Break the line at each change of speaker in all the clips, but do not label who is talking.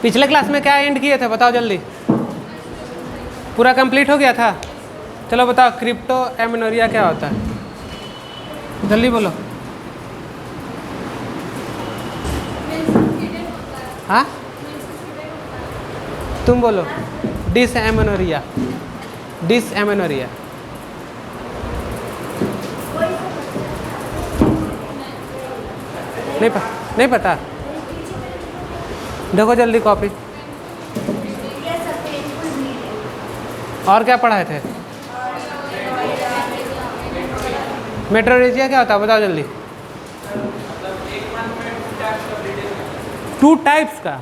पिछले क्लास में क्या एंड किए थे बताओ जल्दी। पूरा कंप्लीट हो गया था। चलो बताओ क्रिप्टो एमेनोरिया क्या होता है, जल्दी बोलो। हाँ तुम बोलो। डिसएमेनोरिया, डिसएमेनोरिया। नहीं पता। देखो जल्दी कॉपी। और क्या पढ़ाए थे? मेट्रोरेजिया क्या होता है बताओ जल्दी। 2 टाइप्स का,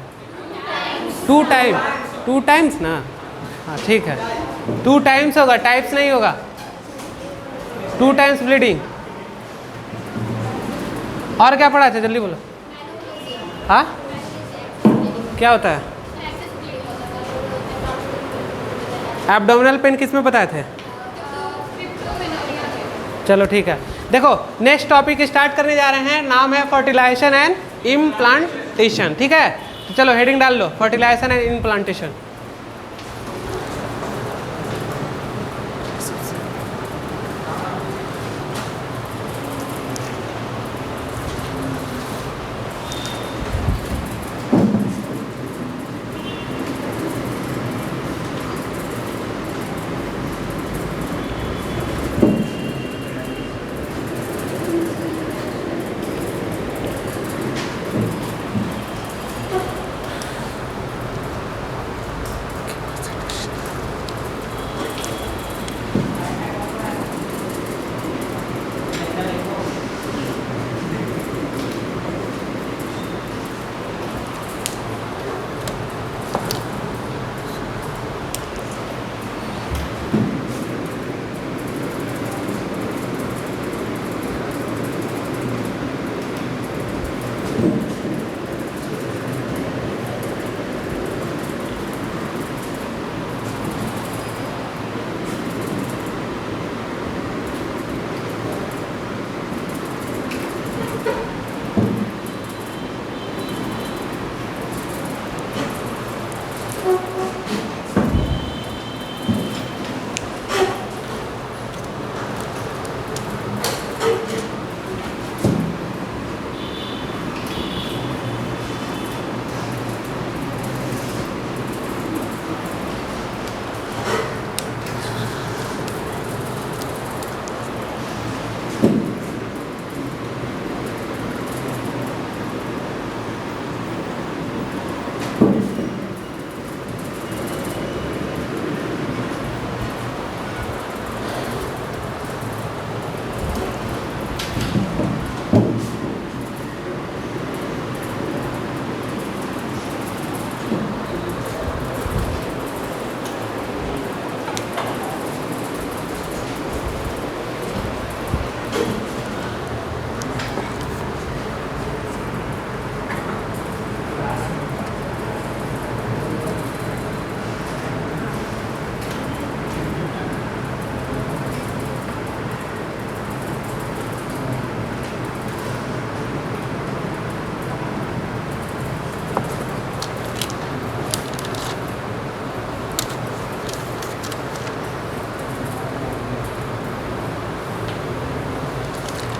2 टाइम्स ना। हाँ ठीक है, 2 टाइम्स होगा, टाइप्स नहीं होगा। 2 टाइम्स ब्लीडिंग। और क्या पढ़ा थे जल्दी बोलो। हाँ क्या होता है? एब्डोमिनल पेन किस में बताए थे? चलो ठीक है। देखो नेक्स्ट टॉपिक स्टार्ट करने जा रहे हैं, नाम है फर्टिलाइजेशन एंड इम्प्लांटेशन। ठीक है तो चलो हेडिंग डाल लो, फर्टिलाइजेशन एंड इम्प्लांटेशन।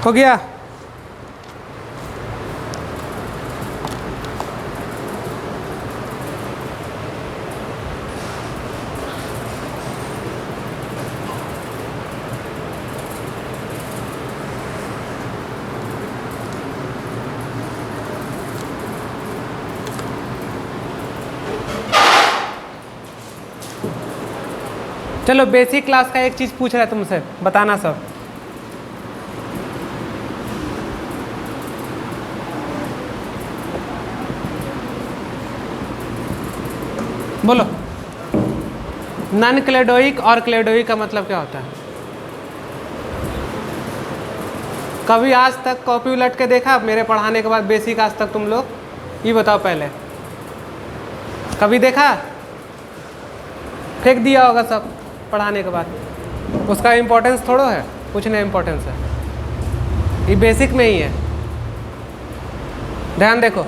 हो गया? चलो बेसिक क्लास का एक चीज पूछ रहा है तुमसे, बताना सब। बोलो। नॉन क्लेडोइक और क्लेडोइक का मतलब क्या होता है? कभी आज तक कॉपी उलट के देखा मेरे पढ़ाने के बाद बेसिक आज तक तुम लोग? ये बताओ पहले, कभी देखा? फेंक दिया होगा सब पढ़ाने के बाद। उसका इम्पोर्टेंस थोड़ो है, कुछ नहीं इम्पोर्टेंस है, ये बेसिक में ही है। ध्यान देखो,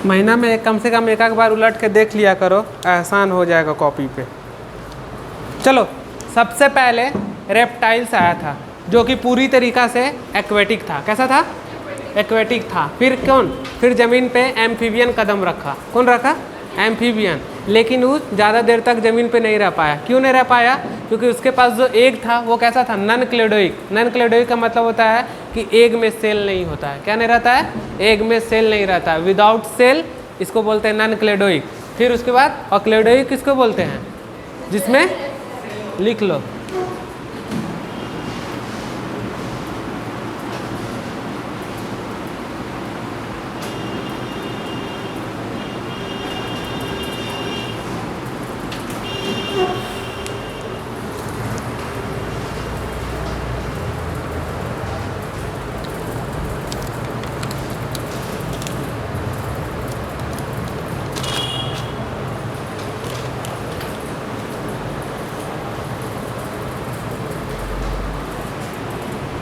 महीना में कम से कम एक आध बार उलट के देख लिया करो, आसान हो जाएगा कॉपी पे। चलो, सबसे पहले रेप्टाइल्स आया था जो कि पूरी तरीक़ा से एक्वेटिक था। कैसा था? एक्वेटिक था। फिर फिर ज़मीन पे एम्फीबियन कदम रखा। कौन रखा? एम्फीबियन। लेकिन वो ज़्यादा देर तक ज़मीन पे नहीं रह पाया। क्यों नहीं रह पाया? क्योंकि उसके पास जो एग था वो कैसा था? नन क्लेडोइक। नन क्लेडोइक का मतलब होता है कि एग में सेल नहीं होता है। क्या नहीं रहता है? एग में सेल नहीं रहता है। विदाउट सेल इसको बोलते हैं नन क्लेडोइक। फिर उसके बाद और क्लेडोइक किसको बोलते हैं? जिसमें, लिख लो,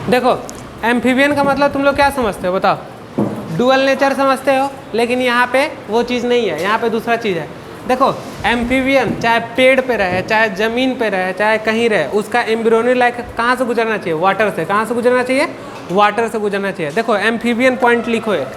देखो एम्फीबियन का मतलब तुम लोग क्या समझते हो बताओ? डुअल नेचर समझते हो, लेकिन यहाँ पे वो चीज़ नहीं है, यहाँ पे दूसरा चीज़ है। देखो एम्फीबियन चाहे पेड़ पे रहे, चाहे ज़मीन पे रहे, चाहे कहीं रहे, उसका एम्ब्रियोनिक लाइफ कहाँ से गुजरना चाहिए? वाटर से। कहाँ से गुजरना चाहिए? वाटर से गुजरना चाहिए। देखो एम्फीबियन पॉइंट लिखो एक।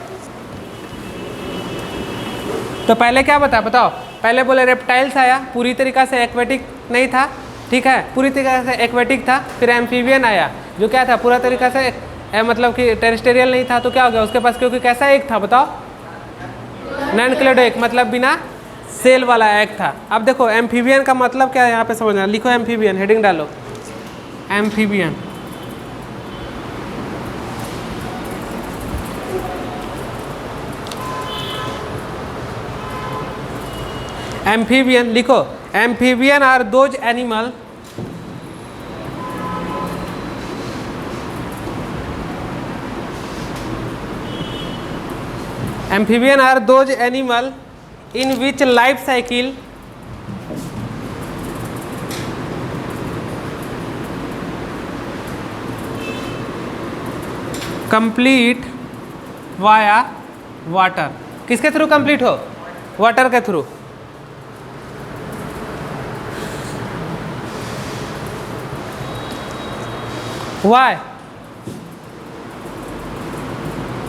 तो पहले क्या बताओ? पहले बोले रेप्टाइल्स आया, पूरी तरीक़ा से एक्वेटिक नहीं था, ठीक है, पूरी तरीक़े से एक्वेटिक था। फिर एम्फीबियन आया जो क्या था? पूरा तरीक़ा से मतलब कि टेरेस्टेरियल नहीं था। तो क्या हो गया उसके पास? क्योंकि कैसा एग था बताओ? नॉन क्लेडोइक, मतलब बिना सेल वाला एग था। अब देखो एम्फीबियन का मतलब क्या है यहाँ पे समझना। लिखो एम्फीबियन, हेडिंग डालो एम्फीबियन। एम्फीबियन लिखो, amphibian are those animal amphibian are those animal in which life cycle complete via water। किसके थ्रू कंप्लीट हो? वाटर के थ्रू। वाई?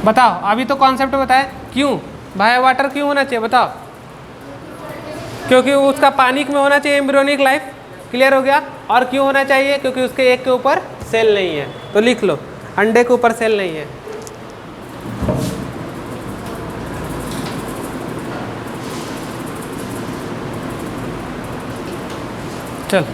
बताओ, अभी तो कॉन्सेप्ट बताए। क्यों भाई वाटर क्यों होना चाहिए बताओ? क्योंकि उसका पानी में होना चाहिए एम्ब्रियोनिक लाइफ। क्लियर हो गया? और क्यों होना चाहिए? क्योंकि उसके एक के ऊपर सेल नहीं है। तो लिख लो, अंडे के ऊपर सेल नहीं है। चल,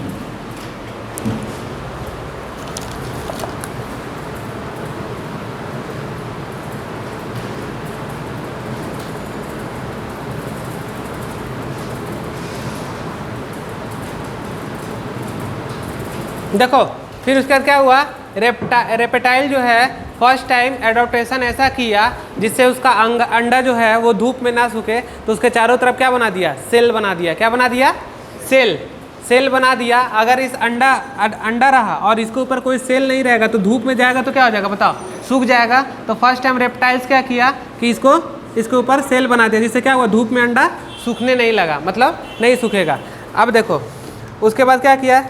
देखो फिर उसके बाद क्या हुआ? रेप्टाइल जो है फर्स्ट टाइम एडॉप्टेशन ऐसा किया जिससे उसका अंडा जो है वो धूप में ना सूखे, तो उसके चारों तरफ क्या बना दिया? सेल बना दिया। क्या बना दिया? सेल बना दिया। अगर इस अंडा रहा और इसके ऊपर कोई सेल नहीं रहेगा तो धूप में जाएगा तो क्या हो जाएगा बताओ? सूख जाएगा। तो फर्स्ट टाइम रेप्टाइल्स क्या किया कि इसके ऊपर सेल बना दिया, जिससे क्या हुआ? धूप में अंडा सूखने नहीं लगा, मतलब नहीं सूखेगा। अब देखो उसके बाद क्या किया?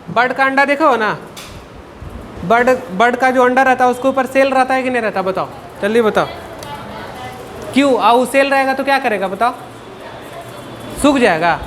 बर्ड का अंडा देखो ना, बर्ड का जो अंडा रहता है उसके ऊपर सेल रहता है कि नहीं रहता? बताओ जल्दी बताओ। क्यों? और सेल रहेगा तो क्या करेगा बताओ? सूख जाएगा।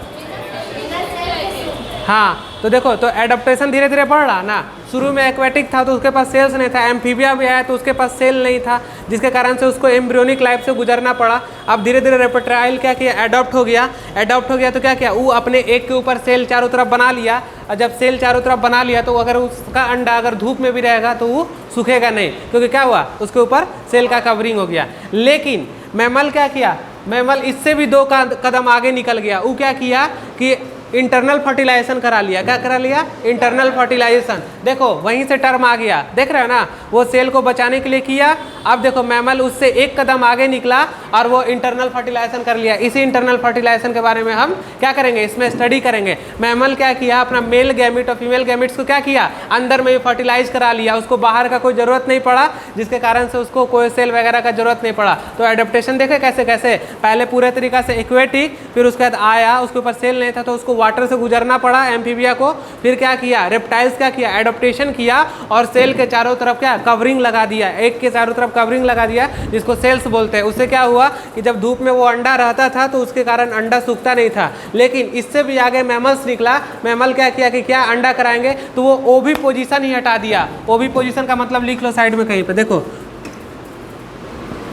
हाँ, तो देखो तो एडाप्टेशन धीरे धीरे बढ़ रहा ना। शुरू में एक्वेटिक था तो उसके पास सेल्स नहीं था। एम्फीबिया भी आया तो उसके पास सेल नहीं था, जिसके कारण से उसको एम्ब्रियोनिक लाइफ से गुजरना पड़ा। अब धीरे धीरे रेप्टाइल क्या किया? एडॉप्ट हो गया तो क्या किया? वो अपने एक के ऊपर सेल चारों तरफ बना लिया। और जब सेल चारों तरफ बना लिया तो अगर उसका अंडा अगर धूप में भी रहेगा तो वो सूखेगा नहीं, क्योंकि क्या हुआ? उसके ऊपर सेल का कवरिंग हो गया। लेकिन मैमल क्या किया? मैमल इससे भी 2 कदम आगे निकल गया। वो क्या किया कि इंटरनल फर्टिलाइजेशन करा लिया। क्या करा लिया? Internal fertilisation. देखो वहीं से टर्म आ गया, देख रहे हो ना? वो सेल को बचाने के लिए किया अब देखो मैमल उससे एक कदम आगे निकला और वो इंटरनल फर्टिलाइजेशन कर लिया। इसी इंटरनल फर्टिलाइजेशन के बारे में हम क्या करेंगे, इसमें स्टडी करेंगे। मैमल क्या किया, अपना मेल गैमिट और फीमेल गैमिट्स को क्या किया, अंदर में फर्टिलाइज करा लिया, उसको बाहर का कोई जरूरत नहीं पड़ा, जिसके कारण से उसको कोई सेल वगैरह का जरूरत नहीं पड़ा। तो एडेप्टेशन देखे कैसे कैसे, पहले पूरे तरीका से एक्वेटिक, फिर उसके बाद आया, उसके ऊपर सेल नहीं था तो उसको वाटर से गुजरना पड़ा एम्फीबिया को, फिर क्या किया, रेप्टाइल्स क्या किया, एडप्टेशन किया और सेल के चारों तरफ क्या कवरिंग लगा दिया, एक के चारों तरफ कवरिंग लगा दिया जिसको सेल्स बोलते हैं। उससे क्या हुआ कि जब धूप में वो अंडा रहता था तो उसके कारण अंडा सूखता नहीं था। लेकिन इससे भी आगे मैमल्स निकला, मैमल क्या किया कि क्या अंडा कराएंगे तो वो ओवी पोजीशन ही हटा दिया। ओवी पोजीशन का मतलब लिख लो साइड में कहीं पे, देखो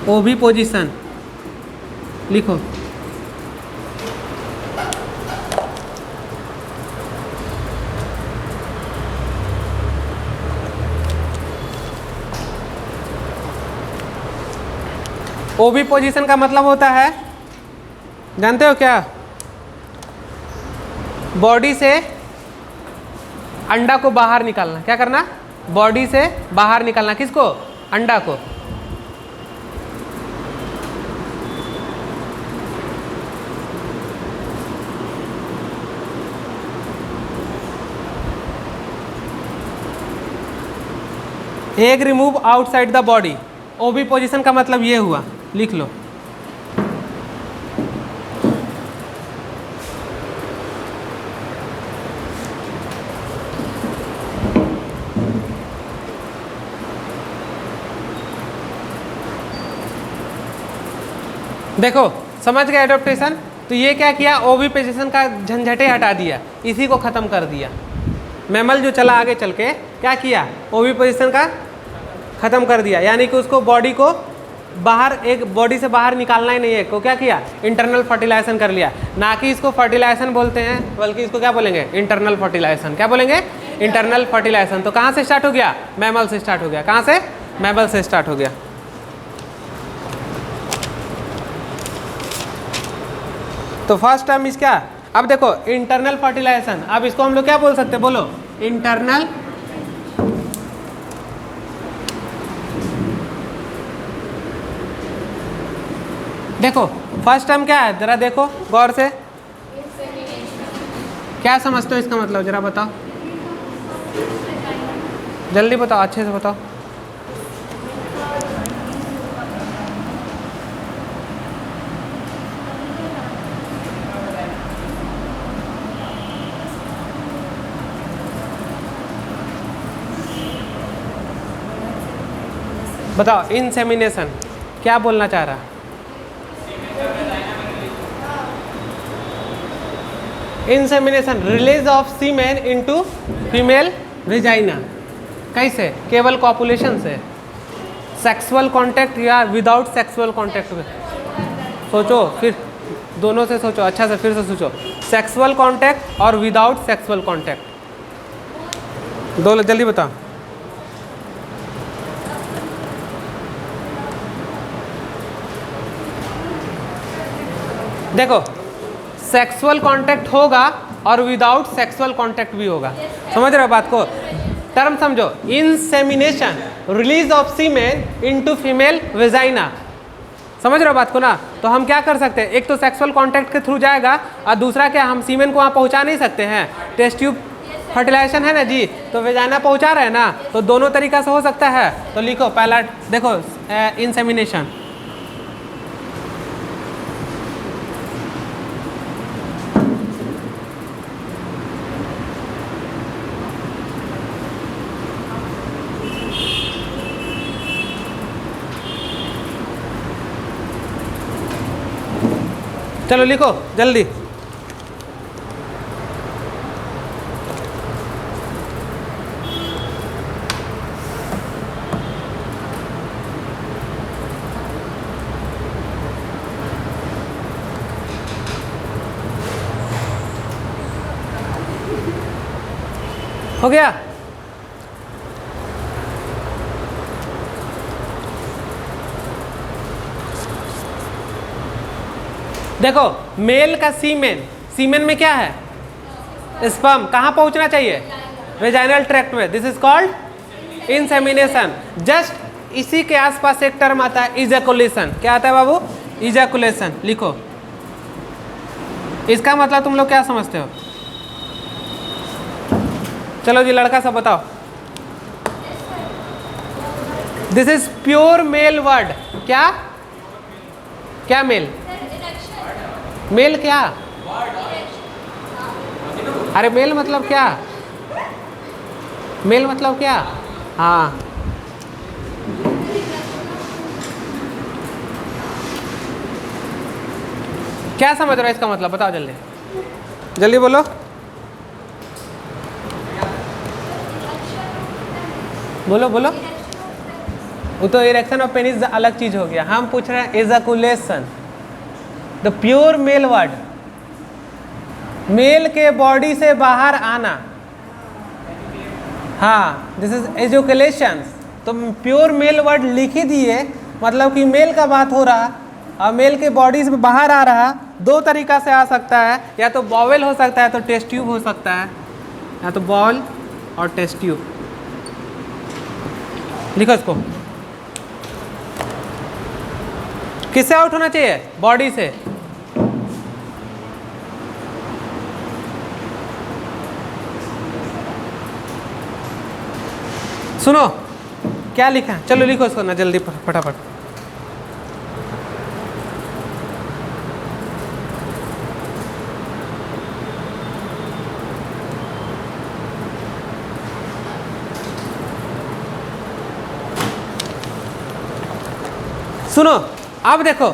ओवी पोजीशन लिखो। ओवी पोजीशन का मतलब होता है, जानते हो क्या, बॉडी से अंडा को बाहर निकालना। क्या करना, बॉडी से बाहर निकालना, किसको, अंडा को। Egg remove outside the body, ओवी पोजीशन का मतलब ये हुआ, लिख लो। देखो समझ गए एडॉप्टेशन। तो ये क्या किया, ओवी पोजीशन का झंझटे हटा दिया, इसी को खत्म कर दिया। मैमल जो चला आगे चल के क्या किया, ओवी पोजीशन का खत्म कर दिया, यानी कि उसको बॉडी को बाहर, एक बॉडी से बाहर निकालना ही नहीं है, को क्या किया, इंटरनल फर्टिलाइजेशन कर लिया। ना कि इसको फर्टिलाइजेशन बोलते हैं, बल्कि इसको क्या बोलेंगे, इंटरनल फर्टिलाइजेशन। क्या बोलेंगे, इंटरनल फर्टिलाइजेशन। तो कहाँ से स्टार्ट हो गया, मैमल से स्टार्ट हो गया। कहाँ से, मैमल से स्टार्ट हो गया। तो फर्स्ट टर्म इसका, अब देखो इंटरनल फर्टिलाइजेशन, अब इसको हम लोग क्या बोल सकते हैं, बोलो, इंटरनल। देखो फर्स्ट टर्म क्या है, जरा देखो गौर से, क्या समझते हो इसका मतलब, जरा बताओ, जल्दी बताओ, अच्छे से बताओ। बताओ इंसेमिनेशन क्या बोलना चाह रहा, insemination release of semen into female vagina. कैसे, केवल कॉपुलेशन से, सेक्सुअल कांटेक्ट या विदाउट सेक्सुअल कांटेक्ट में, सोचो फिर, दोनों से सोचो, अच्छा से फिर से सोचो, सेक्सुअल कांटेक्ट और विदाउट सेक्सुअल कांटेक्ट, दो जल्दी बताओ। देखो सेक्सुअल कांटेक्ट होगा और विदाउट सेक्सुअल कांटेक्ट भी होगा, समझ रहे हो बात को, टर्म समझो, insemination release of semen into female vagina, समझ रहे हो बात को ना। तो हम क्या कर सकते हैं, एक तो सेक्सुअल कांटेक्ट के थ्रू जाएगा और दूसरा क्या, हम सीमेन को वहाँ पहुँचा नहीं सकते हैं, टेस्ट ट्यूब फर्टिलाइजेशन है ना जी, तो वेजाइना पहुँचा रहे हैं ना, तो दोनों तरीका से हो सकता है। तो लिखो पहला, देखो इंसेमिनेशन, चलो लिखो जल्दी। हो गया, देखो मेल का सीमेन, सीमेन में क्या है, स्पर्म, कहाँ पहुंचना चाहिए, वेजाइनल ट्रैक्ट में, this is called insemination. Just इसी के आसपास एक टर्म आता है इजैकुलेशन। क्या आता है बाबू? इजैकुलेशन। लिखो, इसका मतलब तुम लोग क्या समझते हो? चलो जी लड़का सब बताओ। This is pure male word. क्या क्या मेल? मेल क्या? अरे मेल मतलब क्या? मेल मतलब क्या? हाँ, क्या समझ रहे हो इसका मतलब? बताओ जल्दी जल्दी बोलो। बोलो बोलो। वो तो इरेक्शन ऑफ पेनिस अलग चीज हो गया। हम पूछ रहे हैं ejaculation, the pure male word, male के बॉडी से बाहर आना। हाँ, दिस इज एजुकेलेशन। तो प्योर मेल वर्ड लिख ही दिए, मतलब कि मेल का बात हो रहा और मेल के बॉडी से बाहर आ रहा। दो तरीका से आ सकता है, या तो बॉवेल हो सकता है, तो टेस्ट ट्यूब हो सकता है, या तो बॉल और टेस्ट ट्यूब। लिखो इसको। किससे आउट होना चाहिए? बॉडी से। सुनो क्या लिखा है, चलो लिखो इसको ना जल्दी फटाफट। सुनो अब देखो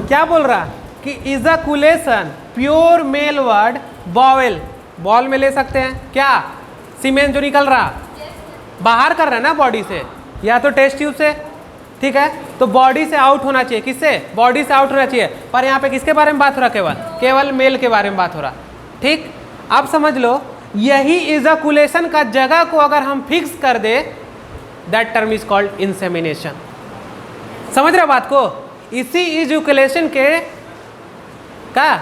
क्या बोल रहा कि ejaculation pure male word bowel, ball में ले सकते हैं क्या? सीमेन जो निकल रहा बाहर कर रहा है ना बॉडी से, या तो टेस्ट ट्यूब से, ठीक है? तो बॉडी से आउट होना चाहिए। किससे? बॉडी से आउट होना चाहिए। पर यहाँ पे किसके बारे में बात हो रहा? केवल मेल के बारे में बात हो रहा। ठीक, अब समझ लो, यही इजैकुलेशन का जगह को अगर हम फिक्स कर दे, that term is called insemination. समझ रहे बात को? इसी इजैकुलेशन के का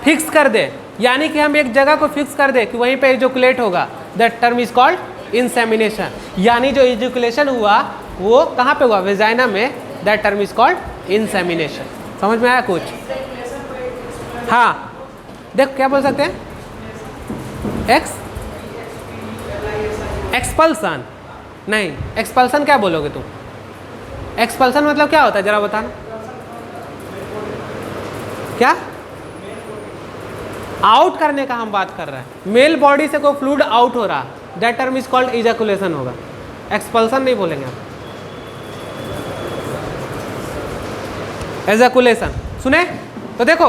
फिक्स कर दे, यानी कि हम एक जगह को फिक्स कर दे कि वहीं पे इजैकुलेट होगा, that term is called insemination. यानी जो इजैकुलेशन हुआ वो कहाँ पे हुआ? वेजाइना में, that term is called insemination. समझ में आया कुछ? हाँ, देख क्या बोल सकते हैं? एक्सपल्सन नहीं, एक्सपल्सन क्या बोलोगे तुम? एक्सपल्सन मतलब क्या होता है जरा बताना। क्या? आउट करने का हम बात कर रहे हैं। मेल बॉडी से कोई फ्लूइड आउट हो रहा, that term is called ejaculation होगा। एक्सपल्सन नहीं बोलेंगे हम, इजैकुलेशन। सुने तो देखो,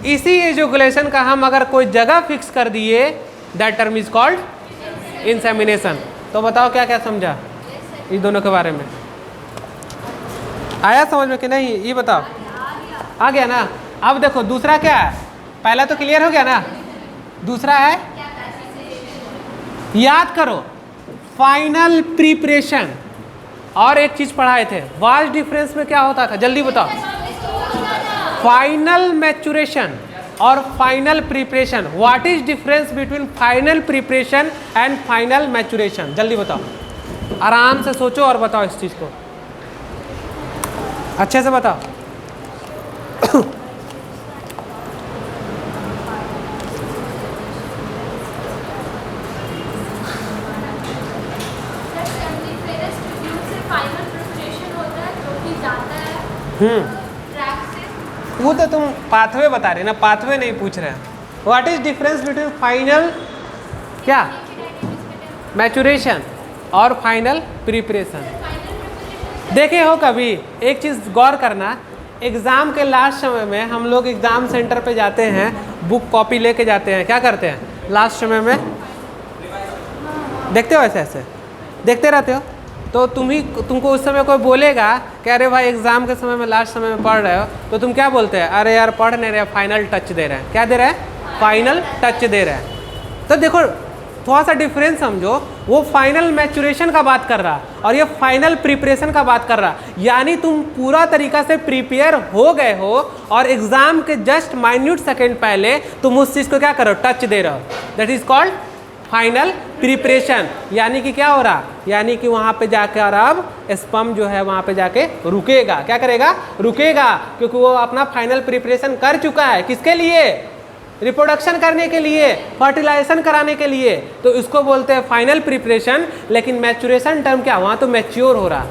इसी इजैकुलेशन का हम अगर कोई जगह फिक्स कर दिए, that term is called insemination. तो बताओ क्या क्या समझा इस दोनों के बारे में? आया समझ में कि नहीं? ये बताओ। आ गया ना? अब देखो दूसरा क्या है? पहला तो क्लियर हो गया ना, दूसरा है, याद करो, फाइनल प्रिपरेशन। और एक चीज पढ़ाए थे, वास्ट डिफरेंस में क्या होता था? जल्दी बताओ। फाइनल मैच्योरेशन और final preparation. What is difference between final preparation and final maturation? जल्दी बताओ, आराम से सोचो और बताओ इस चीज को, अच्छे से बताओ। वो तो तुम पाथवे बता रहे ना, पाथवे नहीं पूछ रहे हैं। What is difference between final क्या मैच्योरेशन और फाइनल प्रिपरेशन? देखे हो कभी? एक चीज़ गौर करना, एग्ज़ाम के लास्ट समय में हम लोग एग्ज़ाम सेंटर पे जाते हैं, बुक कॉपी लेके जाते हैं, क्या करते हैं लास्ट समय में? देखते हो ऐसे ऐसे देखते रहते हो। तो तुमको उस समय कोई बोलेगा कि अरे भाई एग्ज़ाम के समय में लास्ट समय में पढ़ रहे हो, तो तुम क्या बोलते हैं? अरे यार पढ़ नहीं रहे, फाइनल टच दे रहे हैं। क्या दे रहे हैं? फाइनल टच दे रहे हैं। तो देखो थोड़ा सा डिफरेंस समझो, वो फाइनल मैच्योरेशन का बात कर रहा और ये फाइनल प्रिपरेशन का बात कर रहा। यानी तुम पूरा तरीका से प्रिपेयर हो गए हो और एग्जाम के जस्ट माइन्यूट सेकेंड पहले तुम उस चीज़ को क्या करो? टच दे रहे हो। That is called final preparation, यानी कि क्या हो रहा, यानी कि वहाँ पे जाकर अब स्पर्म जो है वहाँ पे जाके रुकेगा। क्या करेगा? रुकेगा, क्योंकि वो अपना फाइनल प्रिपरेशन कर चुका है। किसके लिए? रिप्रोडक्शन करने के लिए, फर्टिलाइजेशन कराने के लिए। तो इसको बोलते हैं फाइनल प्रिपरेशन। लेकिन मैच्योरेशन टर्म क्या, वहाँ तो मैच्योर हो रहा,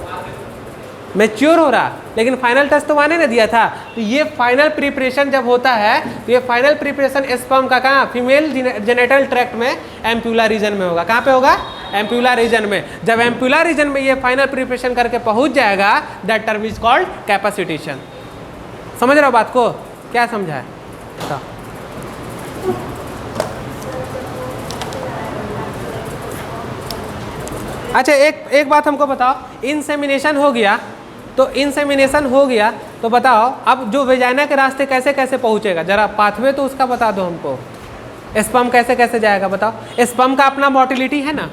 मैच्योर हो रहा, लेकिन फाइनल टेस्ट तो माने ने दिया था। तो ये फाइनल प्रिपरेशन जब होता है तो ये फाइनल प्रिपरेशन स्पर्म का कहाँ, फीमेल जेनेटल ट्रैक्ट में एम्प्यूला रीजन में होगा। कहाँ पे होगा? एम्प्यूला रीजन में। जब एम्प्यूला रीजन में ये फाइनल प्रिपरेशन करके पहुंच जाएगा, that term is called capacitation. समझ रहे हो बात को? क्या समझा है बताओ? अच्छा एक बात हमको बताओ, इंसेमिनेशन हो गया तो इंसेमिनेशन हो गया तो बताओ अब जो वेजाइना के रास्ते कैसे कैसे पहुंचेगा, जरा पाथवे तो उसका बता दो हमको। स्पर्म कैसे कैसे जाएगा बताओ? स्पर्म का अपना मोटिलिटी है ना,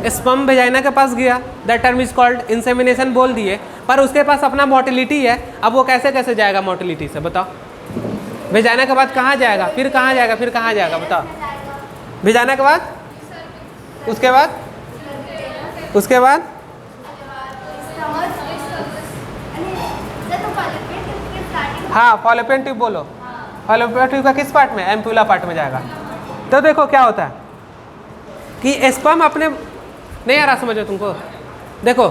स्पर्म वेजाइना के पास गया, that term is called insemination बोल दिए, पर उसके पास अपना मोटिलिटी है। अब वो कैसे कैसे जाएगा मोटिलिटी से बताओ? वेजाइना के बाद कहाँ जाएगा, फिर कहाँ जाएगा, फिर कहाँ जाएगा बताओ? वेजाइना के बाद, उसके बाद, उसके बाद हाँ फॉलोपियन ट्यूब बोलो। फॉलोपियन ट्यूब का किस पार्ट में? एम्प्यूला पार्ट में जाएगा। तो देखो क्या होता है कि स्पर्म अपने, नहीं आ रहा समझो तुमको? देखो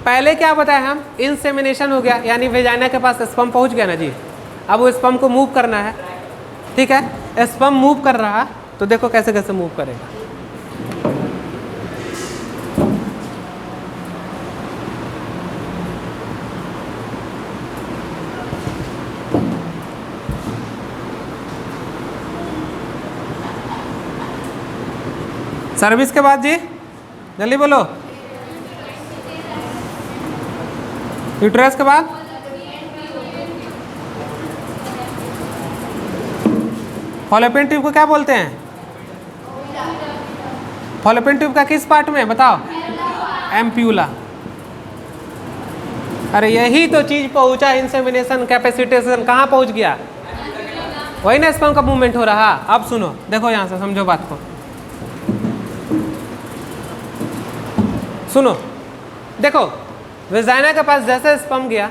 पहले क्या बताया हम, इंसेमिनेशन हो गया, यानी वेजाइना के पास स्पर्म पहुंच गया ना जी। अब वो स्पर्म को मूव करना है, ठीक है? स्पर्म मूव कर रहा, तो देखो कैसे कैसे मूव करेगा। सर्विस के बाद जी जल्दी बोलो। यूट्रस के बाद फॉलोपियन ट्यूब को क्या बोलते हैं? फॉलोपियन ट्यूब का किस पार्ट में बताओ? एम्प्यूला। अरे यही तो चीज पहुंचा, इंसेमिनेशन कैपेसिटेशन कहाँ पहुंच गया? वही ना स्पर्म का मूवमेंट हो रहा। अब सुनो, देखो यहाँ से समझो बात को, सुनो। देखो वेजाइना के पास जैसे स्पर्म गया,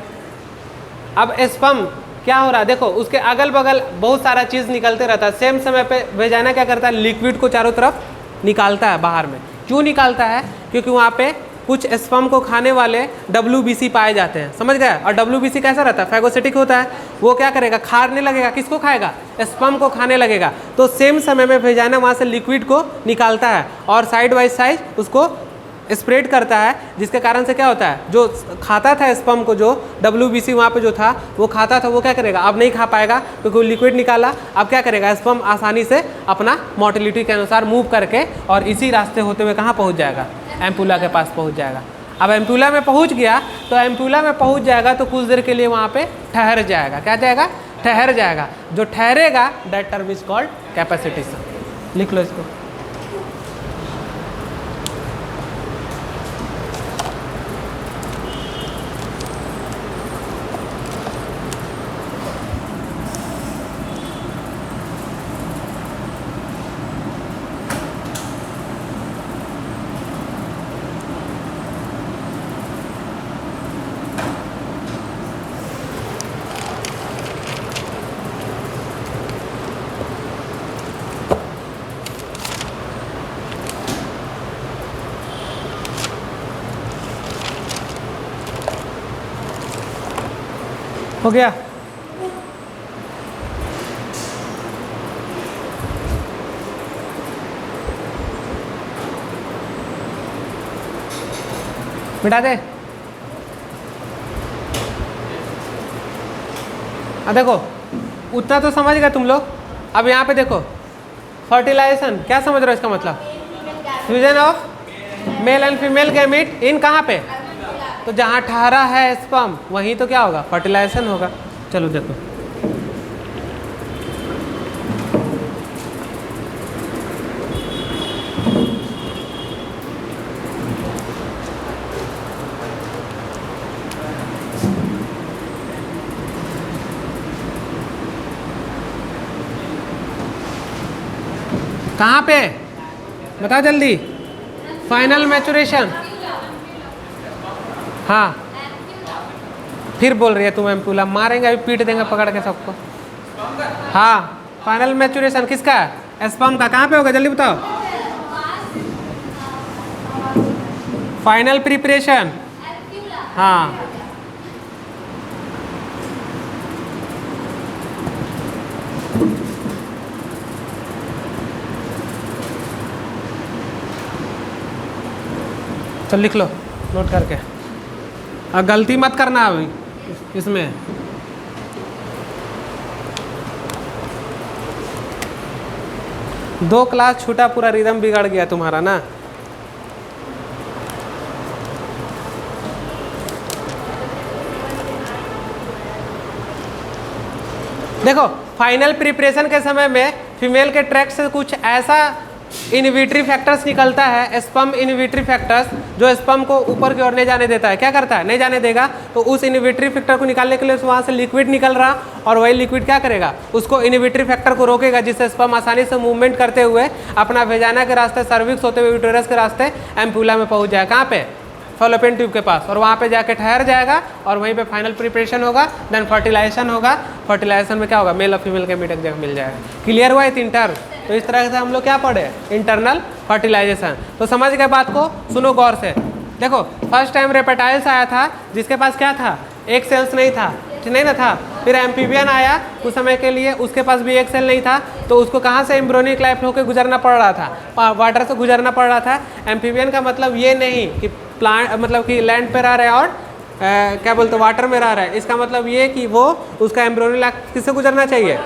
अब स्पर्म क्या हो रहा है, देखो उसके अगल बगल बहुत सारा चीज़ निकलते रहता है। सेम समय पे वेजाइना क्या करता है, लिक्विड को चारों तरफ निकालता है बाहर में। क्यों निकालता है? क्योंकि वहाँ पे कुछ स्पर्म को खाने वाले WBC पाए जाते हैं, समझ गए? और WBC कैसा रहता है? फैगोसिटिक होता है। वो क्या करेगा, खाने लगेगा। किसको खाएगा? स्पर्म को खाने लगेगा। तो सेम समय में वेजाइना वहाँ से लिक्विड को निकालता है और साइड बाई साइड उसको स्प्रेड करता है, जिसके कारण से क्या होता है, जो खाता था स्पर्म को, जो WBC वहाँ पे जो था वो खाता था, वो क्या करेगा, अब नहीं खा पाएगा क्योंकि वो लिक्विड निकाला। अब क्या करेगा, स्पर्म आसानी से अपना मोटिलिटी के अनुसार मूव करके और इसी रास्ते होते हुए कहाँ पहुँच जाएगा? एम्प्यूला के पास पहुँच जाएगा। अब एम्प्यूला में पहुँच गया तो एम्प्यूला में पहुँच जाएगा तो कुछ देर के लिए वहाँ पर ठहर जाएगा। क्या जाएगा? ठहर जाएगा। जो ठहरेगा that term is called capacitation. लिख लो इसको। हो गया? मिटा दे। देखो उतना तो समझ गए तुम लोग। अब यहाँ पे देखो फर्टिलाइजेशन, क्या समझ रहे हो इसका मतलब? Fusion of male and female gamete इन कहाँ पे? तो जहाँ ठहरा है स्पर्म वहीं तो क्या होगा? फर्टिलाइजेशन होगा। चलो देखो, कहाँ पे बताओ जल्दी। फाइनल मैचुरेशन, हाँ फिर बोल रही है तुम एम्पूला, मारेंगे अभी, पीट देंगे पकड़ के सबको। हाँ फाइनल मैचुरेशन किसका है? स्पर्म का। कहाँ पे होगा जल्दी बताओ। फाइनल प्रिपरेशन, हाँ चल लिख लो नोट करके, और गलती मत करना अभी इसमें। दो क्लास छूटा, पूरा रिदम बिगड़ गया तुम्हारा ना। देखो फाइनल प्रिपरेशन के समय में फीमेल के ट्रैक्ट से कुछ ऐसा इनविट्री फैक्टर्स निकलता है, स्पर्म इनविट्री फैक्टर्स, जो स्पर्म को ऊपर की ओर नहीं जाने देता है। क्या करता है? नहीं जाने देगा। तो उस इनविट्री फैक्टर को निकालने के लिए वहाँ से लिक्विड निकल रहा, और वही लिक्विड क्या करेगा? उसको इनविट्री फैक्टर को रोकेगा, जिससे स्पर्म आसानी से मूवमेंट करते हुए अपना वेजाना के रास्ते, सर्विक्स होते हुए यूटेरस के रास्ते एम्पूला में पहुँच जाए। कहाँ पे? फॉलोपियन ट्यूब के पास, और वहाँ पे जाके ठहर जाएगा, और वहीं पे फाइनल प्रिपरेशन होगा, देन फर्टिलाइजेशन होगा। फर्टिलाइजेशन में क्या होगा? मेल और फीमेल के मीट जगह मिल जाएगा। क्लियर हुआ है 3 टर्म? तो इस तरह से हम लोग क्या पढ़े? Internal fertilization. तो समझ गए बात को? सुनो गौर से। देखो फर्स्ट टाइम रेप्टाइल्स आया था, जिसके पास क्या था? एक सेल्स नहीं था, नहीं ना था। फिर एम्फीबियन आया कुछ समय के लिए, उसके पास भी एक सेल नहीं था, तो उसको कहाँ से एम्ब्रियोनिक लाइफ होकर गुजरना पड़ रहा था? वाटर से गुजरना पड़ रहा था। एम्फीबियन का मतलब ये नहीं कि प्लांट, मतलब कि लैंड पर रह रहा है और क्या बोलते वाटर में रह रहा है। इसका मतलब ये कि वो उसका एम्ब्रियोनिक लाइफ किससे गुजरना चाहिए?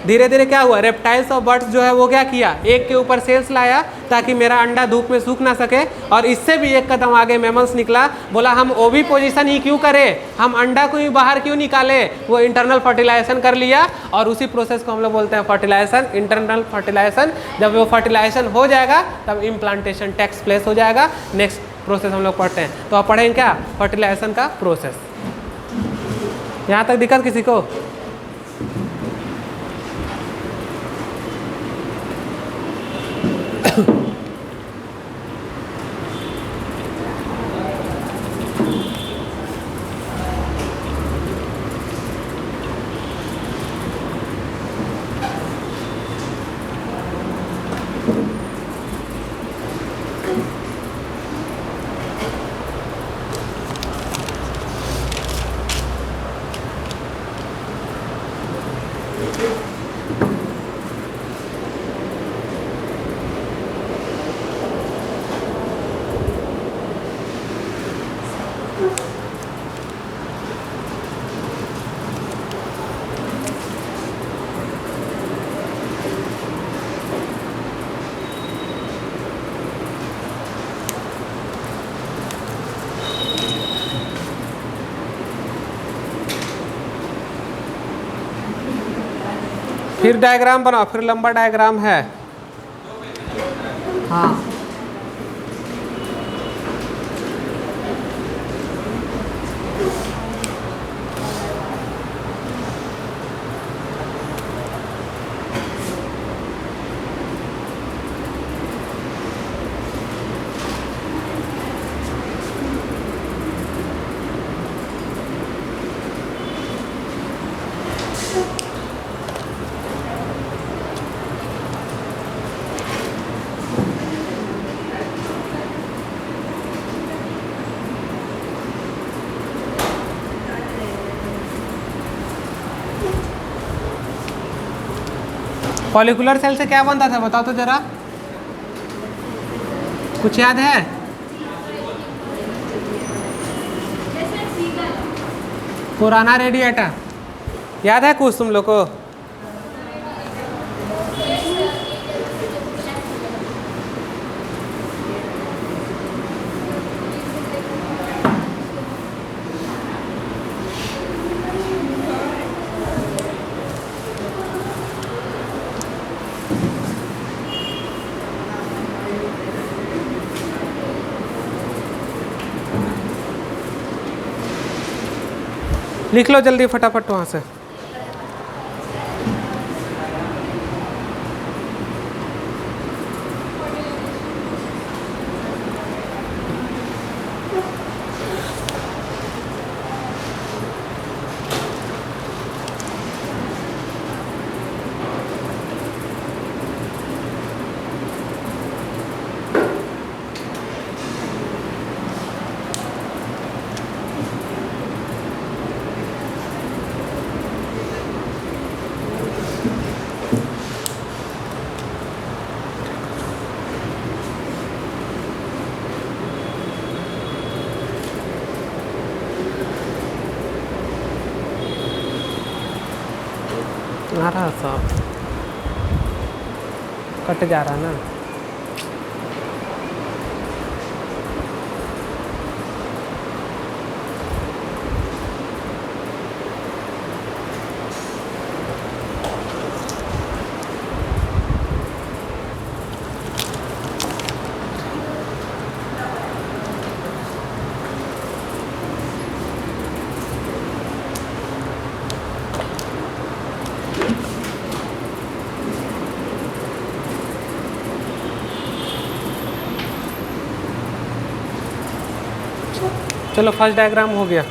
धीरे धीरे क्या हुआ? रेप्टाइल्स और बर्ड्स जो है वो क्या किया? एक के ऊपर सेल्स लाया, ताकि मेरा अंडा धूप में सूख ना सके। और इससे भी एक कदम आगे मैमल्स निकला, बोला हम ओवी पोजीशन ही क्यों करें, हम अंडा को ही बाहर क्यों निकाले? वो इंटरनल फर्टिलाइजेशन कर लिया, और उसी प्रोसेस को हम लोग बोलते हैं फर्टिलाइजेशन, इंटरनल फर्टिलाइजेशन। जब वो फर्टिलाइजेशन हो जाएगा तब इम्प्लांटेशन टेक्स प्लेस हो जाएगा। नेक्स्ट प्रोसेस हम लोग पढ़ते हैं। तो आप पढ़ेंगे क्या? फर्टिलाइजेशन का प्रोसेस। यहाँ तक दिक्कत किसी को? फिर डायग्राम बनाओ, फिर लंबा डायग्राम है। हाँ फॉलिकुलर सेल से क्या बनता था बताओ तो जरा, कुछ याद है? पुराना रेडिएटर याद है कुछ तुम लोग को? लिख लो जल्दी फटाफट वहाँ से। आ रहा साफ, कट जा रहा ना। चलो फर्स्ट डायग्राम हो गया।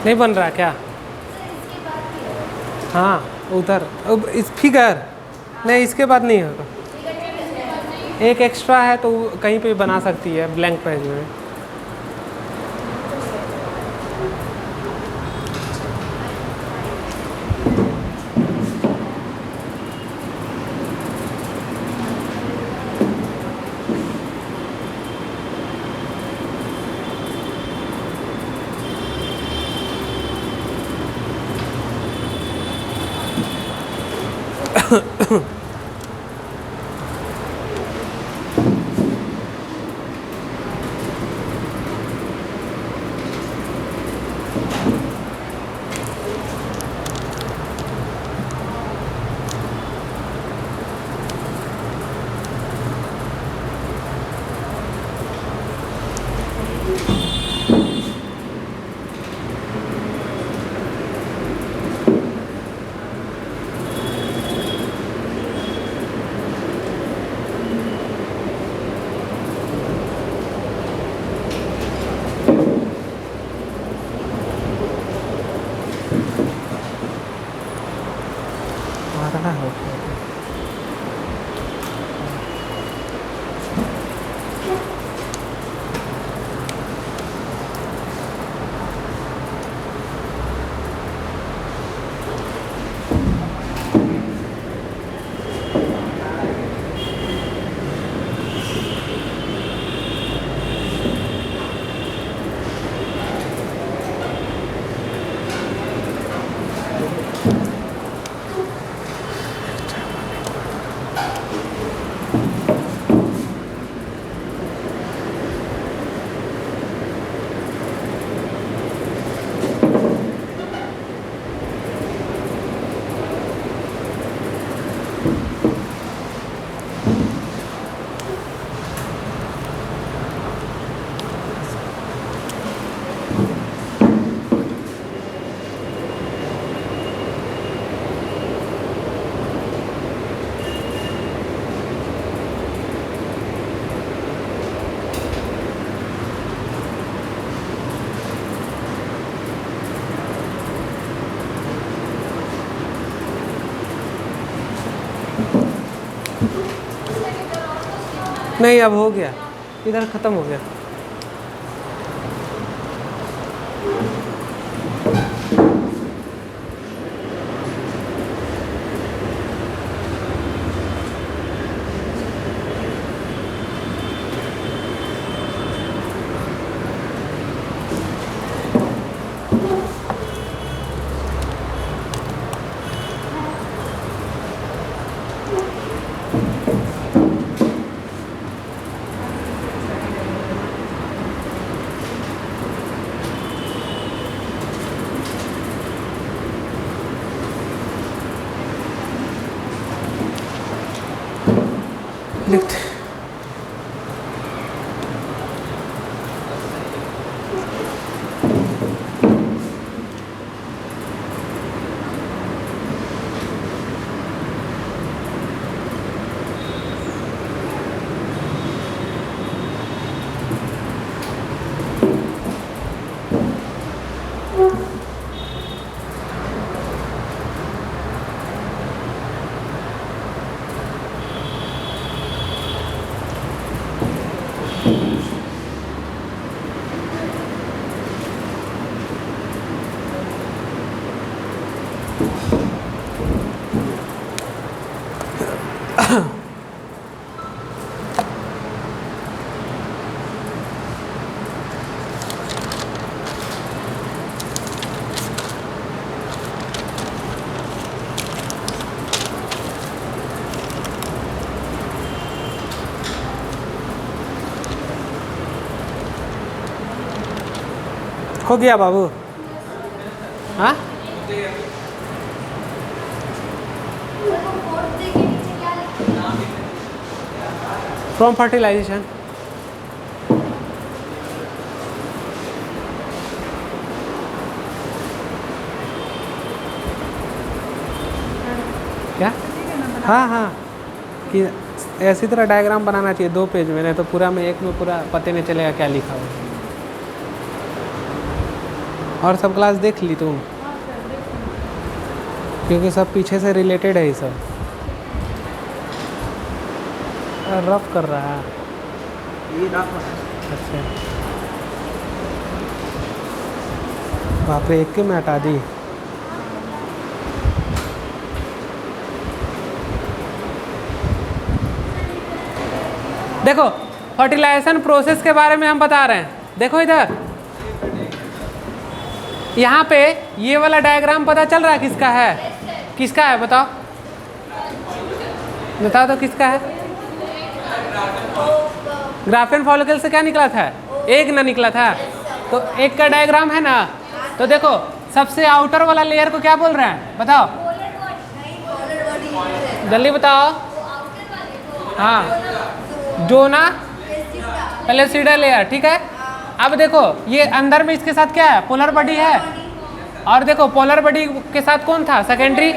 नहीं बन रहा क्या? हाँ उधर अब इस फिगर नहीं, इसके बाद नहीं होगा। एक एक्स्ट्रा है तो कहीं पे बना सकती है ब्लैंक पेज में। नहीं अब हो गया, इधर ख़त्म हो गया। हो गया बाबू? हाँ, फ्रॉम फर्टिलाइजेशन। क्या? हाँ हाँ, कि ऐसी तरह डायग्राम बनाना चाहिए 2 पेज में, नहीं तो पूरा में एक में पूरा पता नहीं चलेगा क्या लिखा हुआ। और सब क्लास देख ली तुम? क्योंकि सब पीछे से रिलेटेड है ये सब। रफ कर रहा है
ये रफ।
अच्छा, बाप रे, एक के में हटा दी। देखो फर्टिलाइजेशन प्रोसेस के बारे में हम बता रहे हैं। देखो इधर, यहाँ पे ये वाला डायग्राम पता चल रहा है किसका है? किसका है बताओ? बताओ तो किसका है? ग्राफेन फॉलिकल से क्या निकला था? एग ना निकला था? तो एग का डायग्राम है ना। तो देखो सबसे आउटर वाला लेयर को क्या बोल रहे हैं बताओ? जल्दी बताओ। हाँ, जोना पेलेसिडा लेयर, ठीक है। अब देखो ये अंदर में इसके साथ क्या है? पोलर बॉडी है। और देखो पोलर बॉडी के साथ कौन था? सेकेंडरी।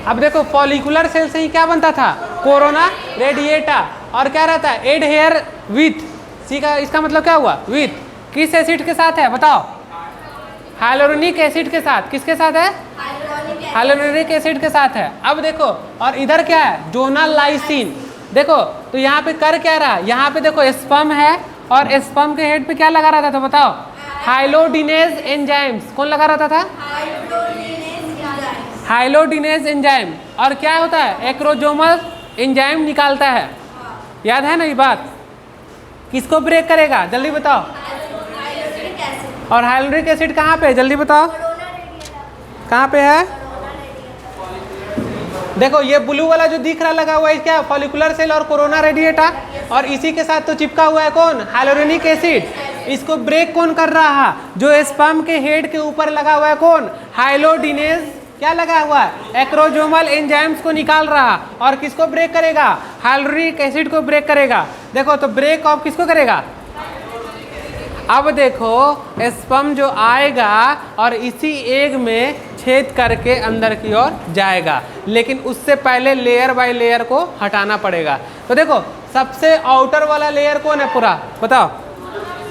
अब देखो फॉलिकुलर सेल से ही क्या बनता था? Corona radiata. और क्या रहता है? एड हेयर विथ सी का, इसका मतलब क्या हुआ? विथ किस एसिड के साथ है बताओ? हाइलोरोनिक एसिड के साथ। किसके साथ है? हाइलोरोनिक एसिड के साथ है। अब देखो, और इधर क्या है? Zonal lysine. देखो तो यहाँ पे कर क्या रहा? यहाँ पे देखो स्पर्म है, और स्पर्म के हेड पे क्या लगा रहता था बताओ? हाइलोडिनेज एंजाइम्स। कौन लगा रहता था? हाइलोडिनेज एंजाइम। और क्या होता है? एक्रोजोमल एंजाइम निकालता है। याद है ना ये बात? किसको ब्रेक करेगा जल्दी बताओ? और हाइलोरिक एसिड कहाँ पे है जल्दी बताओ? कहाँ पे है? देखो ये ब्लू वाला जो दिख रहा लगा हुआ है क्या? फॉलिकुलर सेल और कोरोना रेडिएटा। और इसी के साथ तो चिपका हुआ है कौन? Hyaluronic acid. इसको ब्रेक कौन कर रहा है? जो स्पर्म के हेड के ऊपर लगा हुआ है कौन? हाइलोडिनेज। क्या लगा हुआ है? एक्रोजोमल एंजाइम्स को निकाल रहा। और किसको ब्रेक करेगा? हाइलोरिक एसिड को ब्रेक करेगा। देखो तो ब्रेक ऑफ किसको करेगा? अब देखो स्पर्म जो आएगा और इसी एग में छेद करके अंदर की ओर जाएगा, लेकिन उससे पहले लेयर बाय लेयर को हटाना पड़ेगा। तो देखो सबसे आउटर वाला लेयर कौन है पूरा बताओ?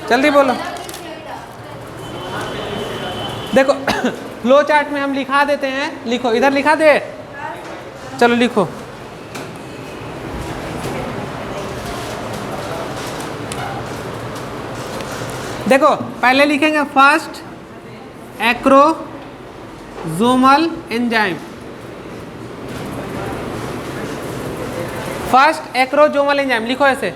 जल्दी बोलो। देखो फ्लो चार्ट में हम लिखा देते हैं। लिखो, इधर लिखा दे। चलो लिखो। देखो पहले लिखेंगे first acrosomal enzyme. First acrosomal enzyme लिखो ऐसे।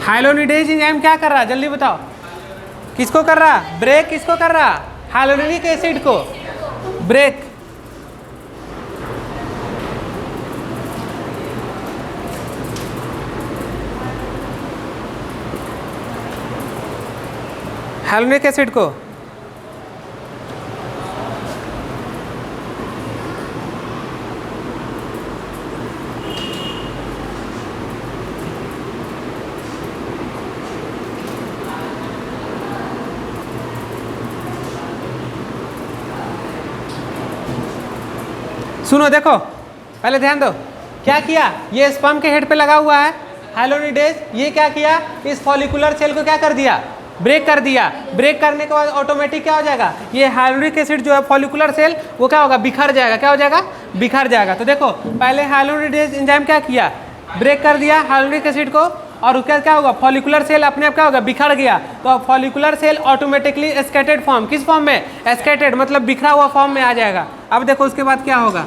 हाइलोनिडेज एंजाइम क्या कर रहा है जल्दी बताओ? किसको कर रहा? ब्रेक किसको कर रहा? हाइलोरोनिक एसिड को ब्रेक। हाइलोरोनिक एसिड को सुनो, देखो पहले ध्यान दो। क्या किया? ये स्पर्म के हेड पे लगा हुआ है हाइलोनिडेज। ये क्या किया? इस फॉलिकुलर सेल को क्या कर दिया? ब्रेक कर दिया। ब्रेक करने के बाद ऑटोमेटिक क्या हो जाएगा? ये हाइलोनिक एसिड जो है फॉलिकुलर सेल वो क्या होगा? बिखर जाएगा। क्या हो जाएगा? बिखर जाएगा। तो देखो पहले हाइलोनिडेज एंजाइम क्या किया? ब्रेक कर दिया हाइलोनिक एसिड को, और उसका क्या होगा, फॉलिकुलर सेल अपने आप क्या होगा, बिखर गया। तो फॉलिकुलर सेल ऑटोमेटिकली एस्केटेड फॉर्म, किस फॉर्म में, एस्केटेड मतलब बिखरा हुआ फॉर्म में आ जाएगा। अब देखो उसके बाद क्या होगा,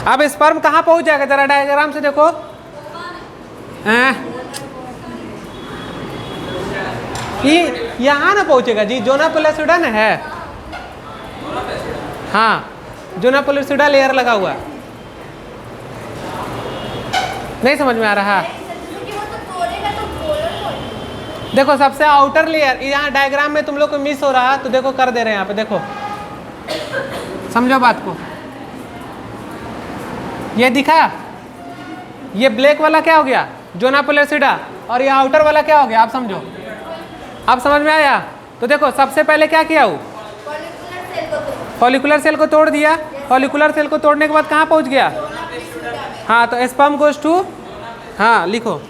अब स्पर्म कहाँ पहुंच जाएगा, जरा डायग्राम से देखो। ये यहाँ ना पहुंचेगा जी, जोना पेलोसिडा ना है, हाँ जोना पेलोसिडा लेयर लगा हुआ, नहीं समझ में आ रहा। देखो सबसे आउटर लेयर, यहाँ डायग्राम में तुम लोग को मिस हो रहा, तो देखो कर दे रहे हैं यहाँ पे, देखो समझो बात को। ये दिखा, ये ब्लैक वाला क्या हो गया, जोना पेलोसिडा, और ये आउटर वाला क्या हो गया, आप समझो, आप समझ में आया। तो देखो सबसे पहले क्या किया वो, फॉलिकुलर सेल को तोड़ दिया, फॉलिकुलर सेल को तोड़ने के बाद कहाँ पहुँच गया, हाँ तो स्पर्म गोज टू, हाँ लिखो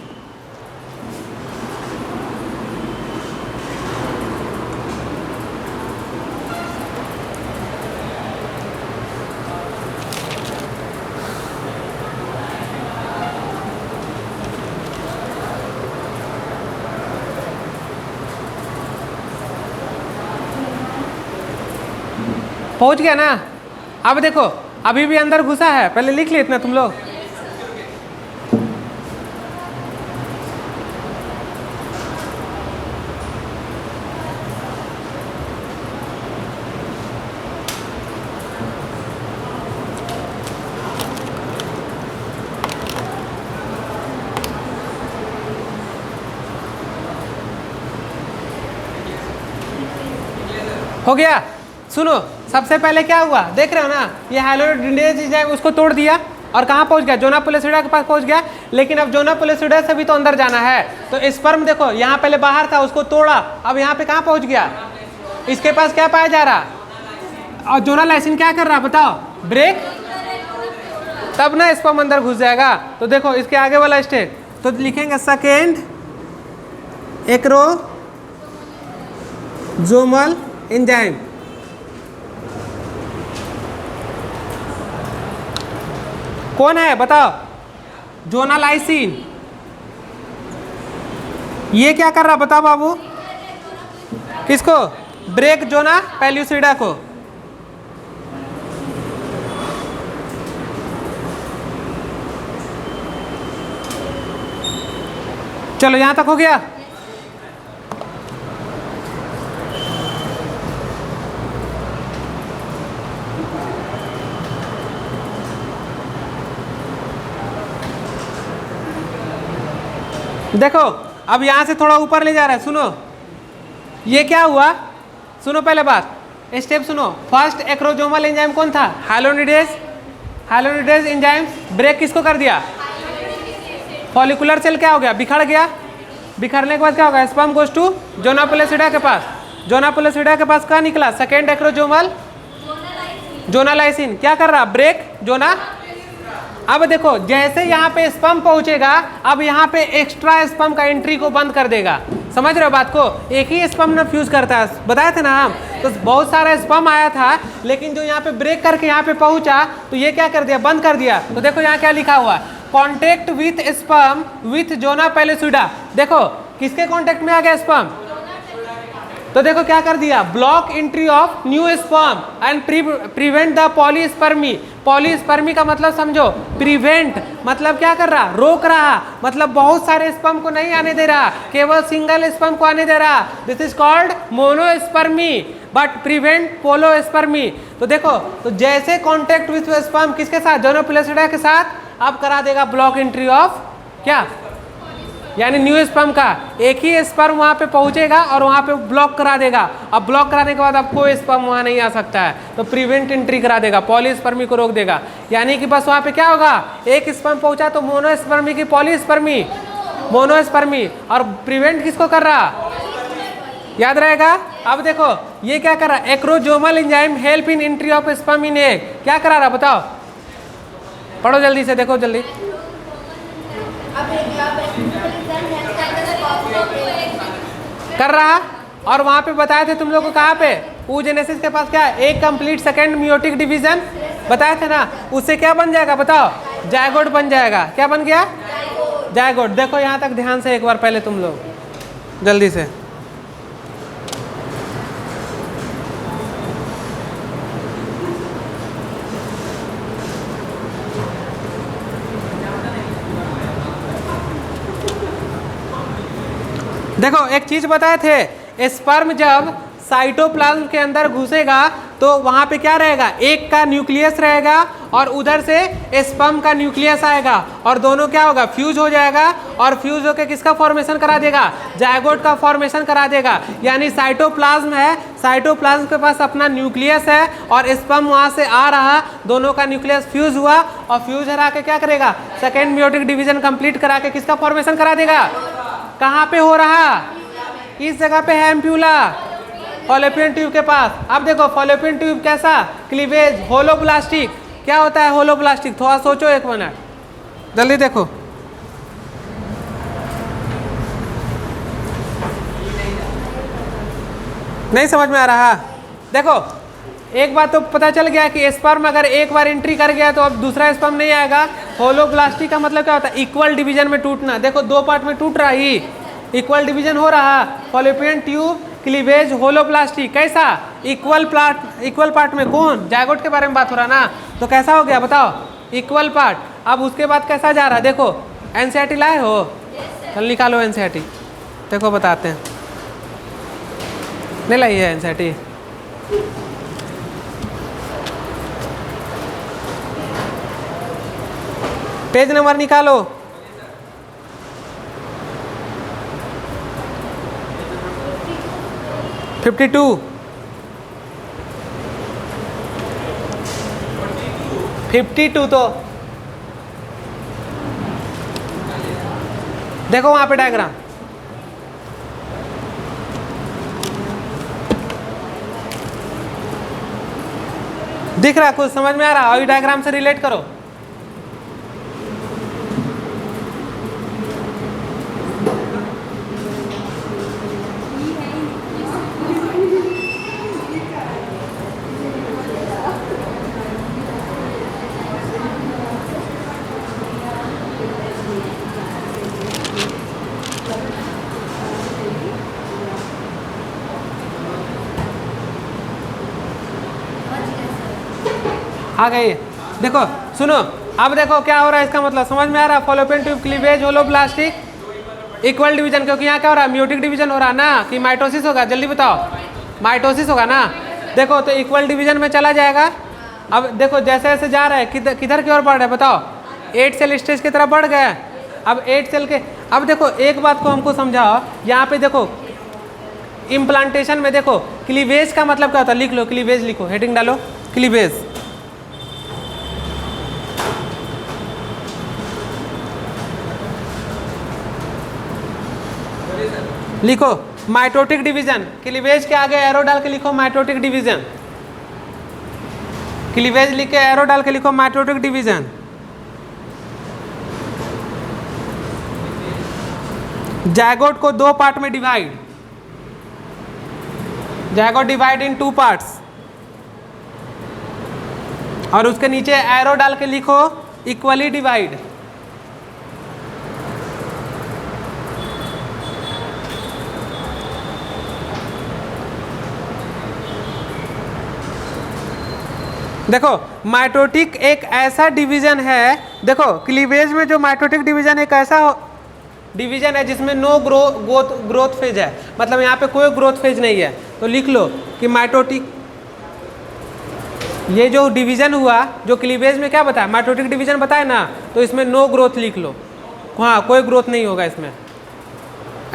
पहुंच गया ना। अब देखो अभी भी अंदर घुसा है, पहले लिख लेते ना तुम लोग। हो गया, सुनो सबसे पहले क्या हुआ, देख रहे हो ना, ये हाइलोडेंड्रेज है, उसको तोड़ दिया और कहाँ पहुँच गया, जोना पेलोसिडा के पास पहुँच गया। लेकिन अब जोना पेलोसिडा से भी तो अंदर जाना है, तो स्पर्म देखो यहाँ पहले बाहर था, उसको तोड़ा, अब यहाँ पे कहाँ पहुँच गया, इसके पास क्या पाया जा रहा, और जोना लाइसिन क्या कर रहा बताओ, ब्रेक, तब ना स्पर्म अंदर घुस जाएगा। तो देखो इसके आगे वाला स्टेप, तो लिखेंगे सेकेंड एक्रोजोमल एंजाइम। कौन है बताओ, जोना लाइसिन। ये क्या कर रहा बताओ बाबू, किसको, ब्रेक जोना पेलोसिडा को। चलो यहां तक हो गया। देखो अब यहां से थोड़ा ऊपर ले जा रहा है, सुनो ये क्या हुआ, सुनो पहले बात, स्टेप सुनो। फर्स्ट एक्रोजोमल एंजाइम कौन था, हाइलोनिडेज, हाइलोनिडेज एंजाइम ब्रेक किसको कर दिया, फॉलिकुलर सेल क्या हो गया, बिखर गया, बिखरने के बाद क्या होगा, sperm goes to zona pellucida के पास, जोना पेलोसिडा के पास क्या निकला, सेकेंड एक्रोजोमल जोना लाइसिन क्या कर रहा, ब्रेक जोना। अब देखो जैसे यहाँ पे स्पर्म पहुंचेगा, अब यहाँ पे एक्स्ट्रा स्पर्म का एंट्री को बंद कर देगा, समझ रहे हो बात को, एक ही स्पर्म ना फ्यूज करता है, बताए थे ना हम। तो बहुत सारा स्पर्म आया था, लेकिन जो यहाँ पे ब्रेक करके यहाँ पे पहुंचा, तो ये क्या कर दिया, बंद कर दिया। तो देखो यहाँ क्या लिखा हुआ, contact with sperm with zona pellucida. देखो किसके कॉन्टेक्ट में आ गया स्पर्म, तो देखो क्या कर दिया, block entry of new sperm and prevent the polyspermy. Polyspermy का मतलब समझो, प्रिवेंट मतलब क्या कर रहा, रोक रहा, मतलब बहुत सारे स्पर्म को नहीं आने दे रहा, केवल सिंगल स्पर्म को आने दे रहा। This is called monospermy but prevent polyspermy. तो देखो तो जैसे कॉन्टेक्ट विथ स्पर्म किसके साथ, जोना पेलोसिडा के साथ, अब करा देगा ब्लॉक एंट्री ऑफ क्या, यानी न्यू स्पर्म का, एक ही स्पर्म वहां पे पहुंचेगा और वहां पे ब्लॉक करा देगा। अब ब्लॉक कराने के बाद अब कोई स्पर्म वहां नहीं आ सकता है, तो प्रिवेंट एंट्री करा देगा, पॉलीस्पर्मी को रोक देगा। यानी कि बस वहां पे क्या होगा, एक स्पर्म पहुंचा तो मोनोस्पर्मी की पॉलीस्पर्मी, मोनोस्पर्मी, और प्रिवेंट किसको कर रहा, याद रहेगा। अब देखो ये क्या कर रहा, acrosomal enzyme help in entry of sperm in egg, क्या करा रहा बताओ, पढ़ो जल्दी से, देखो जल्दी। कर रहा, और वहां पे बताए थे तुम लोग को कहाँ पे, oogenesis के पास क्या है, एक कंप्लीट सेकेंड मियोटिक डिवीजन बताए थे ना, उससे क्या बन जाएगा बताओ, जायगोट बन जाएगा। क्या बन गया, जायगोट। देखो यहाँ तक ध्यान से एक बार पहले तुम लोग जल्दी से। देखो एक चीज बताए थे, स्पर्म जब साइटोप्लाज्म के अंदर घुसेगा तो वहां पे क्या रहेगा, एक का न्यूक्लियस रहेगा और उधर से स्पर्म का न्यूक्लियस आएगा और दोनों क्या होगा, फ्यूज हो जाएगा और फ्यूज होकर किसका फॉर्मेशन करा देगा, जायगोट का फॉर्मेशन करा देगा। यानी साइटोप्लाज्म है, साइटोप्लाज्म के पास अपना न्यूक्लियस है और स्पर्म वहां से आ रहा, दोनों का न्यूक्लियस फ्यूज हुआ और फ्यूज हरा के क्या करेगा, सेकेंड मियोटिक डिवीजन कंप्लीट करा के किसका फॉर्मेशन करा देगा। कहाँ पे हो रहा, किस जगह पे है एम्प्यूला, फॉलोपियन ट्यूब के पास। अब देखो फॉलोपियन ट्यूब कैसा, क्लीवेज, होलोब्लास्टिक। क्या होता है होलोब्लास्टिक, थोड़ा सोचो एक मिनट, जल्दी देखो। नहीं समझ में आ रहा। देखो एक बात तो पता चल गया कि स्पर्म अगर एक बार एंट्री कर गया तो अब दूसरा स्पर्म नहीं आएगा। होलोब्लास्टिक का मतलब क्या होता है, इक्वल डिवीजन में टूटना। देखो दो पार्ट में टूट रहा ही, इक्वल डिवीजन हो रहा, फॉलोपियन ट्यूब, क्लीवेज, होलोब्लास्टिक। कैसा, इक्वल पार्ट में। कौन, जायगोट के बारे में बात हो रहा ना, तो कैसा हो गया बताओ, इक्वल पार्ट। अब उसके बाद कैसा जा रहा, देखो एनसीईआरटी लाए हो, चल निकालो एनसीईआरटी, देखो बताते हैं। नहीं लाई है एनसीईआरटी, पेज नंबर निकालो। फिफ्टी टू, 52 तो देखो वहां पे डायग्राम, दिख रहा, कुछ समझ में आ रहा, और डायग्राम से रिलेट करो। आ गई, देखो सुनो, अब देखो क्या हो रहा है, इसका मतलब समझ में आ रहा, Fallopian tube, cleavage, holoblastic, equal division. क्योंकि यहाँ क्या हो रहा है, म्यूटिक डिवीजन हो रहा है ना, कि माइटोसिस होगा, जल्दी बताओ, माइटोसिस होगा ना। देखो तो इक्वल डिवीजन में चला जाएगा। अब देखो जैसे जैसे जा रहा है, किधर की ओर बढ़ रहा है बताओ, 8 सेल स्टेज की तरफ बढ़ गया। अब 8 सेल के, अब देखो एक बात को हमको समझाओ, यहाँ पे देखो इम्प्लांटेशन में देखो, क्लीवेज का मतलब क्या होता है, लिख लो, क्लीवेज लिखो, हेडिंग डालो, क्लीवेज। लिखो माइटोटिक डिवीजन, क्लीवेज के आगे एरो डाल के लिखो माइटोटिक डिवीजन, क्लीवेज लिख के एरो डाल के लिखो माइटोटिक डिवीजन। जायगोट को 2 पार्ट में divide, zygote divide in 2 parts, और उसके नीचे एरो डाल के लिखो इक्वली डिवाइड। देखो माइटोटिक एक ऐसा डिवीजन है, देखो क्लीवेज में जो माइटोटिक डिवीजन एक ऐसा डिवीजन है जिसमें नो ग्रोथ फेज है, मतलब यहाँ पे कोई ग्रोथ फेज नहीं है। तो लिख लो कि माइटोटिक, ये जो डिवीजन हुआ, जो क्लीवेज में क्या बताया, माइटोटिक डिवीजन बताया ना, तो इसमें नो ग्रोथ लिख लो। हाँ, कोई ग्रोथ नहीं होगा इसमें,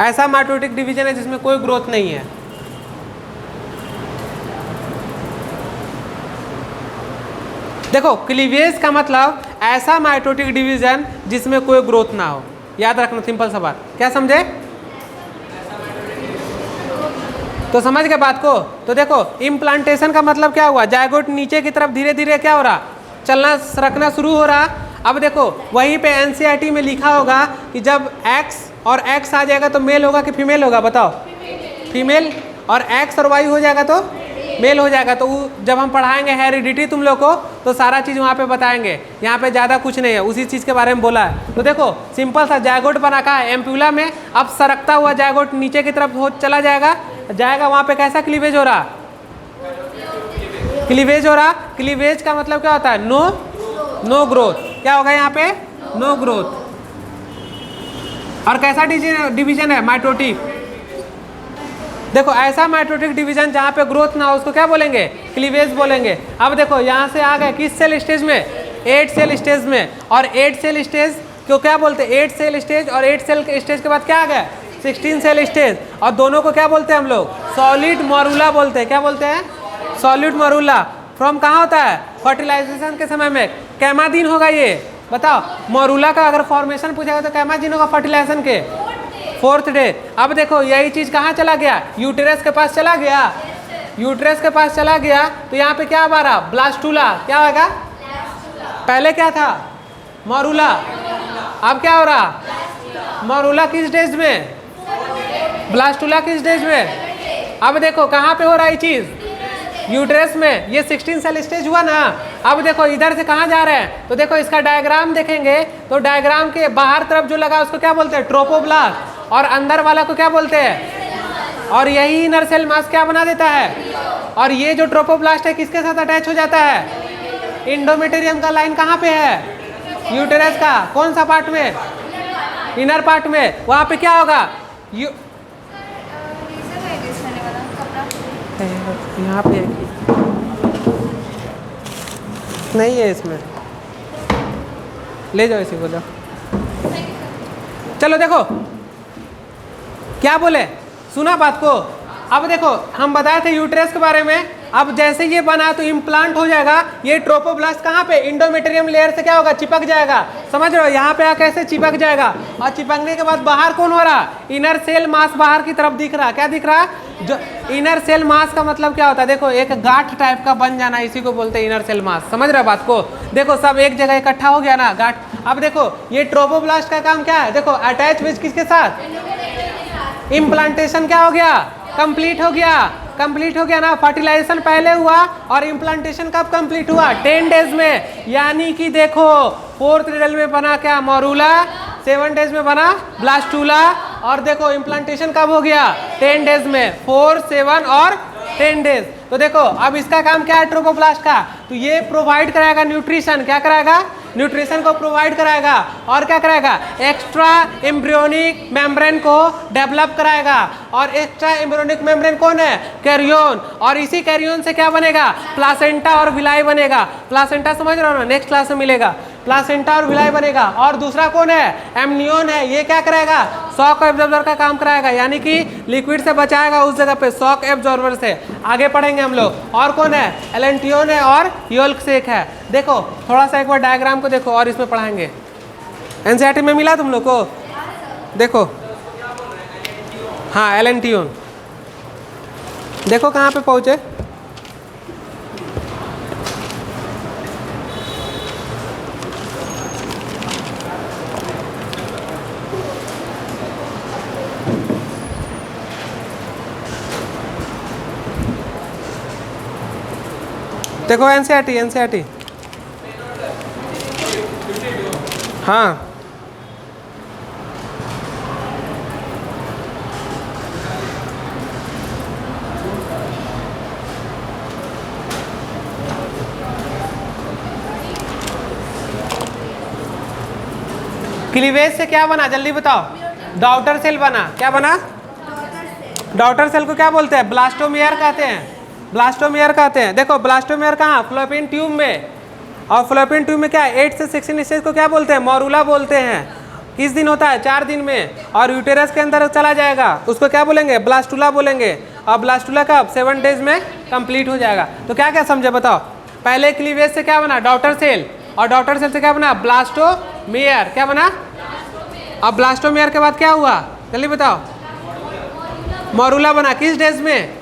ऐसा माइटोटिक डिवीजन है जिसमें कोई ग्रोथ नहीं है। देखो क्लीवेज का मतलब ऐसा माइटोटिक डिवीजन जिसमें कोई ग्रोथ ना हो, याद रखना, सिंपल सा बात। क्या समझे, तो समझ गए बात को। तो देखो इम्प्लांटेशन का मतलब क्या हुआ, जायगोट नीचे की तरफ धीरे धीरे क्या हो रहा, चलना सरकना शुरू हो रहा। अब देखो वहीं पे एनसीईआरटी में लिखा होगा कि जब एक्स और एक्स आ जाएगा तो मेल होगा कि फीमेल होगा बताओ, फीमेल, और एक्स और वाई हो जाएगा तो मेल हो जाएगा। तो जब हम पढ़ाएंगे हेरिडिटी तुम लोग को तो सारा चीज़ वहाँ पे बताएंगे, यहाँ पे ज़्यादा कुछ नहीं है, उसी चीज़ के बारे में बोला है। तो देखो सिंपल सा जायगोट बना का है एम्प्यूला में, अब सरकता हुआ जायगोट नीचे की तरफ हो चला जाएगा, वहाँ पे कैसा क्लीवेज हो रहा, क्लीवेज हो रहा। क्लीवेज का मतलब क्या होता है, नो ग्रोथ। क्या होगा यहाँ पे, नो ग्रोथ। और कैसा डिवीजन है, माइटोटिक। देखो ऐसा माइटोटिक डिवीजन जहाँ पे ग्रोथ ना हो उसको क्या बोलेंगे, क्लीवेज बोलेंगे। अब देखो यहाँ से आ गए किस सेल स्टेज में, 8 सेल स्टेज में। और 8 सेल स्टेज को क्या बोलते हैं, 8 सेल स्टेज, और 8 सेल स्टेज के बाद क्या आ गया, 16 सेल स्टेज। और दोनों को क्या बोलते हैं हम लोग, सॉलिड मॉरूला बोलते हैं। क्या बोलते हैं, सॉलिड मॉरूला। फ्रॉम कहाँ होता है, फर्टिलाइजेशन के समय में। कैमा दिन होगा ये, बताओ। मॉरूला का अगर फॉर्मेशन पूछेगा तो कैमा दिन होगा फर्टिलाइजेशन के, 4th डे। अब देखो यही चीज़ कहाँ चला गया, यूटेरस के पास चला गया। यूटेरस के पास चला गया तो यहाँ पे क्या आ रहा, ब्लास्टूला। क्या होगा, पहले क्या था, मॉरूला। अब क्या हो रहा, मॉरूला किस स्टेज में, ब्लास्टूला किस स्टेज में। अब देखो कहाँ पे हो रहा है ये चीज़, यूट्रस में। ये 16 सेल स्टेज हुआ ना। अब देखो इधर से कहाँ जा रहे हैं, तो देखो इसका डायग्राम देखेंगे तो डायग्राम के बाहर तरफ जो लगा उसको क्या बोलते हैं, ट्रोपोब्लास्ट। और अंदर वाला को क्या बोलते हैं, और यही इनर सेल मास क्या बना देता है। और ये जो ट्रोपोब्लास्ट है किसके साथ अटैच हो जाता है, इंडोमेटेरियम का लाइन कहाँ पे है, यूटेरस का कौन सा पार्ट में, इनर पार्ट में। वहाँ पे क्या होगा, यहाँ पे नहीं है, इसमें ले जाओ इसी को, जाओ। चलो देखो क्या बोले, सुना बात को। अब देखो हम बताए थे यूट्रस के बारे में। अब जैसे ये बना तो इम्प्लांट हो जाएगा। ये ट्रोपोब्लास्ट कहाँ पे, इंडोमेटेरियम लेयर से क्या होगा, चिपक जाएगा। समझ रहे हो, यहाँ पे आके ऐसे चिपक जाएगा। और चिपकने के बाद बाहर कौन हो रहा, इनर सेल मास बाहर की तरफ दिख रहा। क्या दिख रहा, जो इनर सेल मास का मतलब क्या होता है, देखो एक गांठ टाइप का बन जाना, इसी को बोलते हैं इनर सेल मास। समझ रहे हो बात को। देखो सब एक जगह इकट्ठा हो गया ना गांठ। अब देखो ये ट्रोपोब्लास्ट का काम क्या है, देखो अटैच विथ किसके साथ, इम्प्लांटेशन क्या हो गया, कंप्लीट हो गया। कंप्लीट हो गया ना, फर्टिलाइजेशन पहले हुआ और इम्प्लांटेशन कब कंप्लीट हुआ, 10 डेज में। यानी कि देखो 4th डे में बना क्या, मॉरूला, 7 डेज में बना ब्लास्टूला। और देखो इम्प्लांटेशन कब हो गया, 10 डेज में, 4, 7 और 10 डेज। तो देखो अब इसका काम क्या है ट्रोपोब्लास्ट का, तो ये प्रोवाइड कराएगा न्यूट्रिशन। क्या कराएगा, न्यूट्रिशन को प्रोवाइड कराएगा। और क्या कराएगा, एक्स्ट्रा एम्ब्रियोनिक मेम्ब्रेन को डेवलप कराएगा। और एक्स्ट्रा एम्ब्रियोनिक मेम्ब्रेन कौन है, कैरियन। और इसी कैरियन से क्या बनेगा, प्लासेंटा और विलाई बनेगा। प्लासेंटा समझ रहे हो ना, नेक्स्ट क्लास में मिलेगा। प्लासेंटा और विलाई बनेगा। और दूसरा कौन है, एमनियोन है। ये क्या कराएगा, शॉक एब्जॉर्बर का काम कराएगा, यानी कि लिक्विड से बचाएगा उस जगह पे, शॉक एब्जॉर्बर से। आगे पढ़ेंगे हम लोग। और कौन है, एलेंटियोन है और योल्क सेक है। देखो थोड़ा सा एक बार डायग्राम को देखो और इसमें पढ़ाएंगे। एनसीईआरटी में मिला तुम लोग को, देखो हाँ एलेंटियोन। देखो कहाँ पे पहुँचे, देखो एनसीईआरटी हाँ। क्लीवेज से क्या बना, जल्दी बताओ, डॉटर सेल बना। क्या बना, डॉटर सेल को क्या बोलते हैं, ब्लास्टोमेयर कहते हैं। ब्लास्टोमेयर कहते हैं। देखो ब्लास्टोमेयर कहाँ, फ्लोपियन ट्यूब में। और फ्लोपियन ट्यूब में क्या है, 8 से 16 स्टेज को क्या बोलते हैं, मॉरूला बोलते हैं। किस दिन होता है, 4 दिन में। और यूटेरस के अंदर चला जाएगा, उसको क्या बोलेंगे, ब्लास्टूला बोलेंगे। और ब्लास्टूला कब, 7 डेज में कंप्लीट हो जाएगा। तो क्या क्या समझे बताओ, पहले क्लीवेज से क्या बना, डॉटर सेल। और डॉटर सेल से क्या बना, ब्लास्टोमेयर। क्या बना, अब ब्लास्टोमेयर के बाद क्या हुआ, जल्दी बताओ, मॉरूला बना। किस डेज में,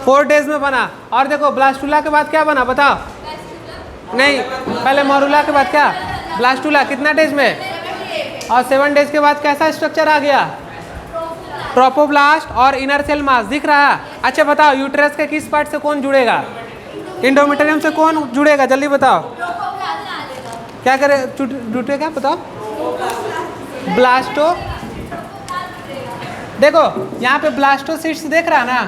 4 डेज में बना। और देखो ब्लास्टूला के बाद क्या बना बताओ, नहीं पहले मॉरूला के बाद क्या, ब्लास्टूला। कितना डेज में, और 7 डेज के बाद कैसा स्ट्रक्चर आ गया, ट्रोपोब्लास्ट और इनर सेल मास दिख रहा है। अच्छा बताओ, यूट्रस के किस पार्ट से कौन जुड़ेगा? इंडोमेट्रियम से कौन जुड़ेगा? जल्दी बताओ। क्या करे जुटेगा बताओ? ब्लास्टो। देखो यहाँ पे ब्लास्टोसिस्ट देख रहा है ना,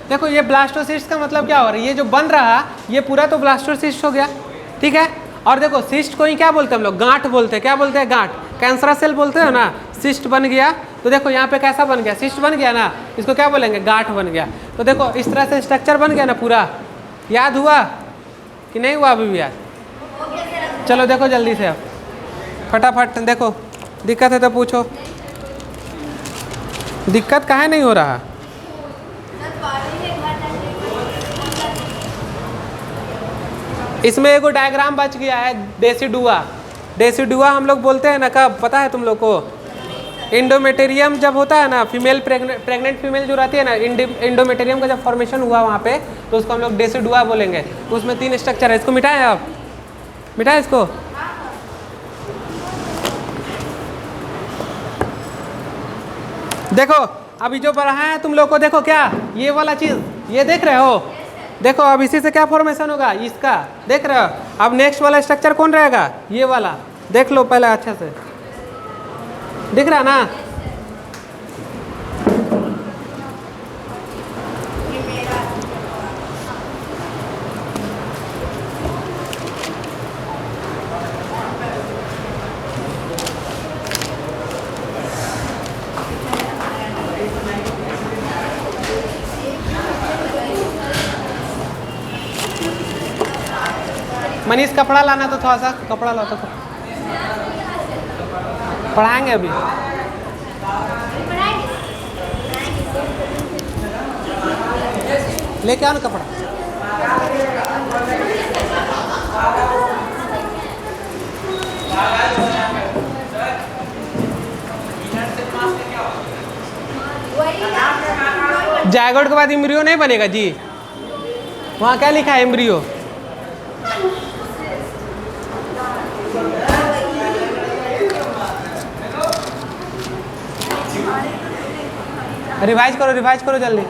देखो ये ब्लास्टोसिस्ट का मतलब क्या हो रहा है, ये जो बन रहा ये पूरा तो ब्लास्टोसिस्ट हो गया, ठीक है। और देखो सिस्ट को ही क्या बोलते हैं हम लोग? गांठ बोलते हैं। क्या बोलते हैं? गांठ। कैंसरस सेल बोलते हैं ना। सिस्ट बन गया तो देखो यहाँ पे कैसा बन गया? सिस्ट बन गया ना, इसको क्या बोलेंगे? गांठ बन गया। तो देखो इस तरह से स्ट्रक्चर बन गया ना पूरा। याद हुआ कि नहीं हुआ अभी भी याद? चलो देखो जल्दी से अब फटाफट देखो, दिक्कत है तो पूछो। दिक्कत काहे नहीं हो रहा? इसमें एगो डायग्राम बच गया है, डेसिडुआ। डेसिडुआ हम लोग बोलते हैं ना, कब पता है तुम लोग को? इंडोमेटेरियम जब होता है ना, फीमेल प्रेग्नेंट फीमेल जो रहती है ना, इंडोमेटेरियम का जब फॉर्मेशन हुआ वहाँ पे, तो उसको हम लोग डेसिडुआ बोलेंगे। तो उसमें 3 स्ट्रक्चर है। इसको मिटाएं आप, मिटाएं इसको। देखो अभी जो बढ़ाया है तुम लोग को, देखो क्या ये वाला चीज़ ये देख रहे हो? देखो अब इसी से क्या फॉर्मेशन होगा? इसका देख रहे हो? अब नेक्स्ट वाला स्ट्रक्चर कौन रहेगा? ये वाला। देख लो पहले अच्छे से, दिख रहा है ना? मनीष कपड़ा लाना तो थोड़ा सा कपड़ा ला तो पढ़ाएंगे अभी। लेके आओ ना कपड़ा। जायगोट के बाद एम्ब्रियो नहीं बनेगा जी? वहाँ क्या लिखा है? एम्ब्रियो। रिवाइज करो जल्दी।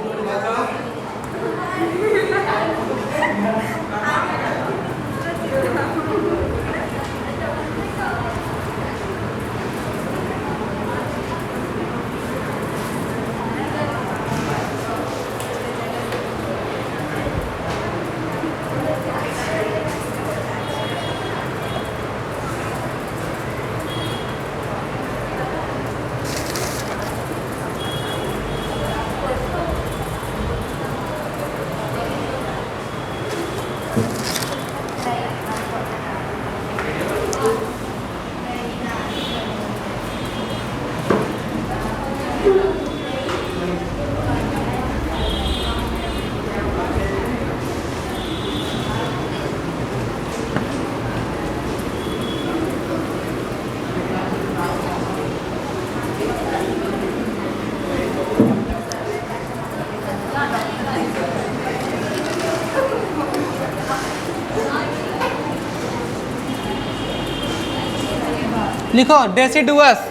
लिखो डेसिडुअस।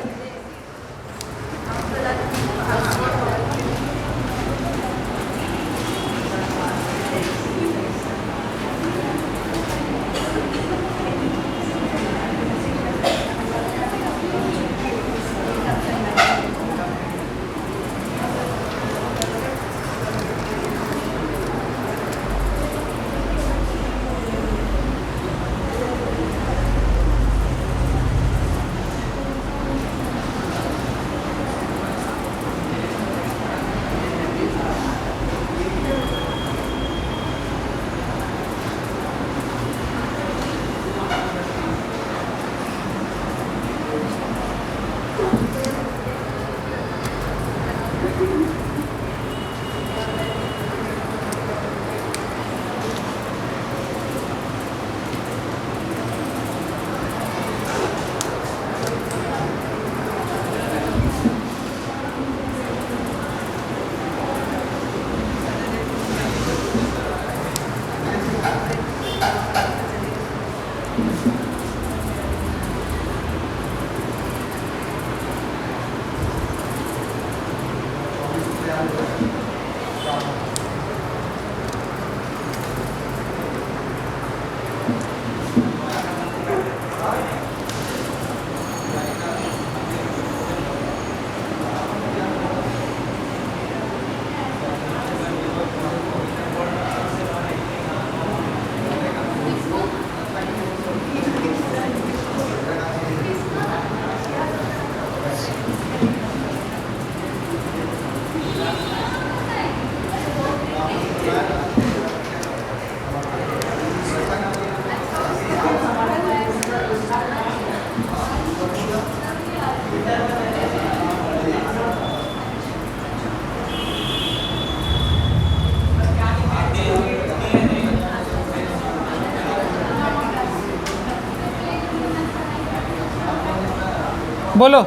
बोलो।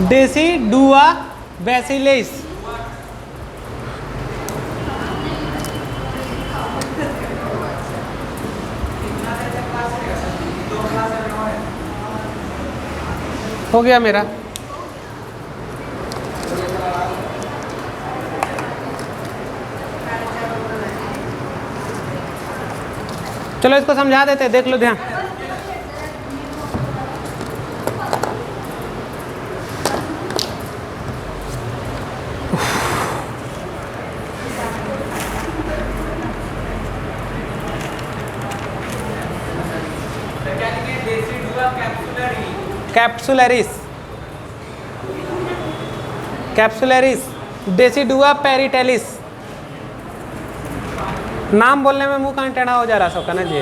डेसी डुआ बैसिलिस। हो गया मेरा। चलो इसको समझा देते, देख लो ध्यान। Capsularis, capsularis, decidua parietalis. नाम बोलने में मुंह कहाँ टेढ़ा हो जा रहा सबका ना जी।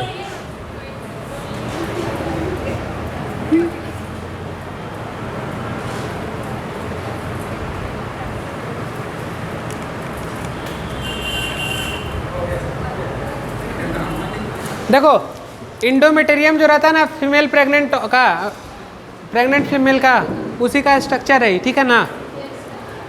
देखो इंडोमेटेरियम जो रहता है ना फीमेल प्रेग्नेंट फीमेल का, उसी का स्ट्रक्चर है, ठीक है ना।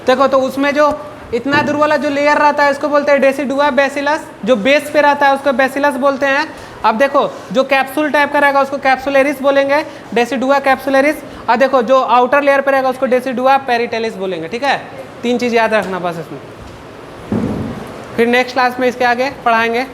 देखो तो उसमें जो इतना दूर वाला जो लेयर रहता है इसको बोलते हैं डेसिडुआ बैसिलस, जो बेस पे रहता है उसको बैसिलस बोलते हैं। अब देखो जो कैप्सूल टाइप का रहेगा उसको कैप्सुलरिस बोलेंगे, डेसिडुआ कैप्सुलरिस। और देखो जो आउटर लेयर पे रहेगा उसको डेसिडुआ पेरिटेलिस बोलेंगे, ठीक है। 3 चीज़ याद रखना बस इसमें। फिर नेक्स्ट क्लास में इसके आगे पढ़ाएंगे।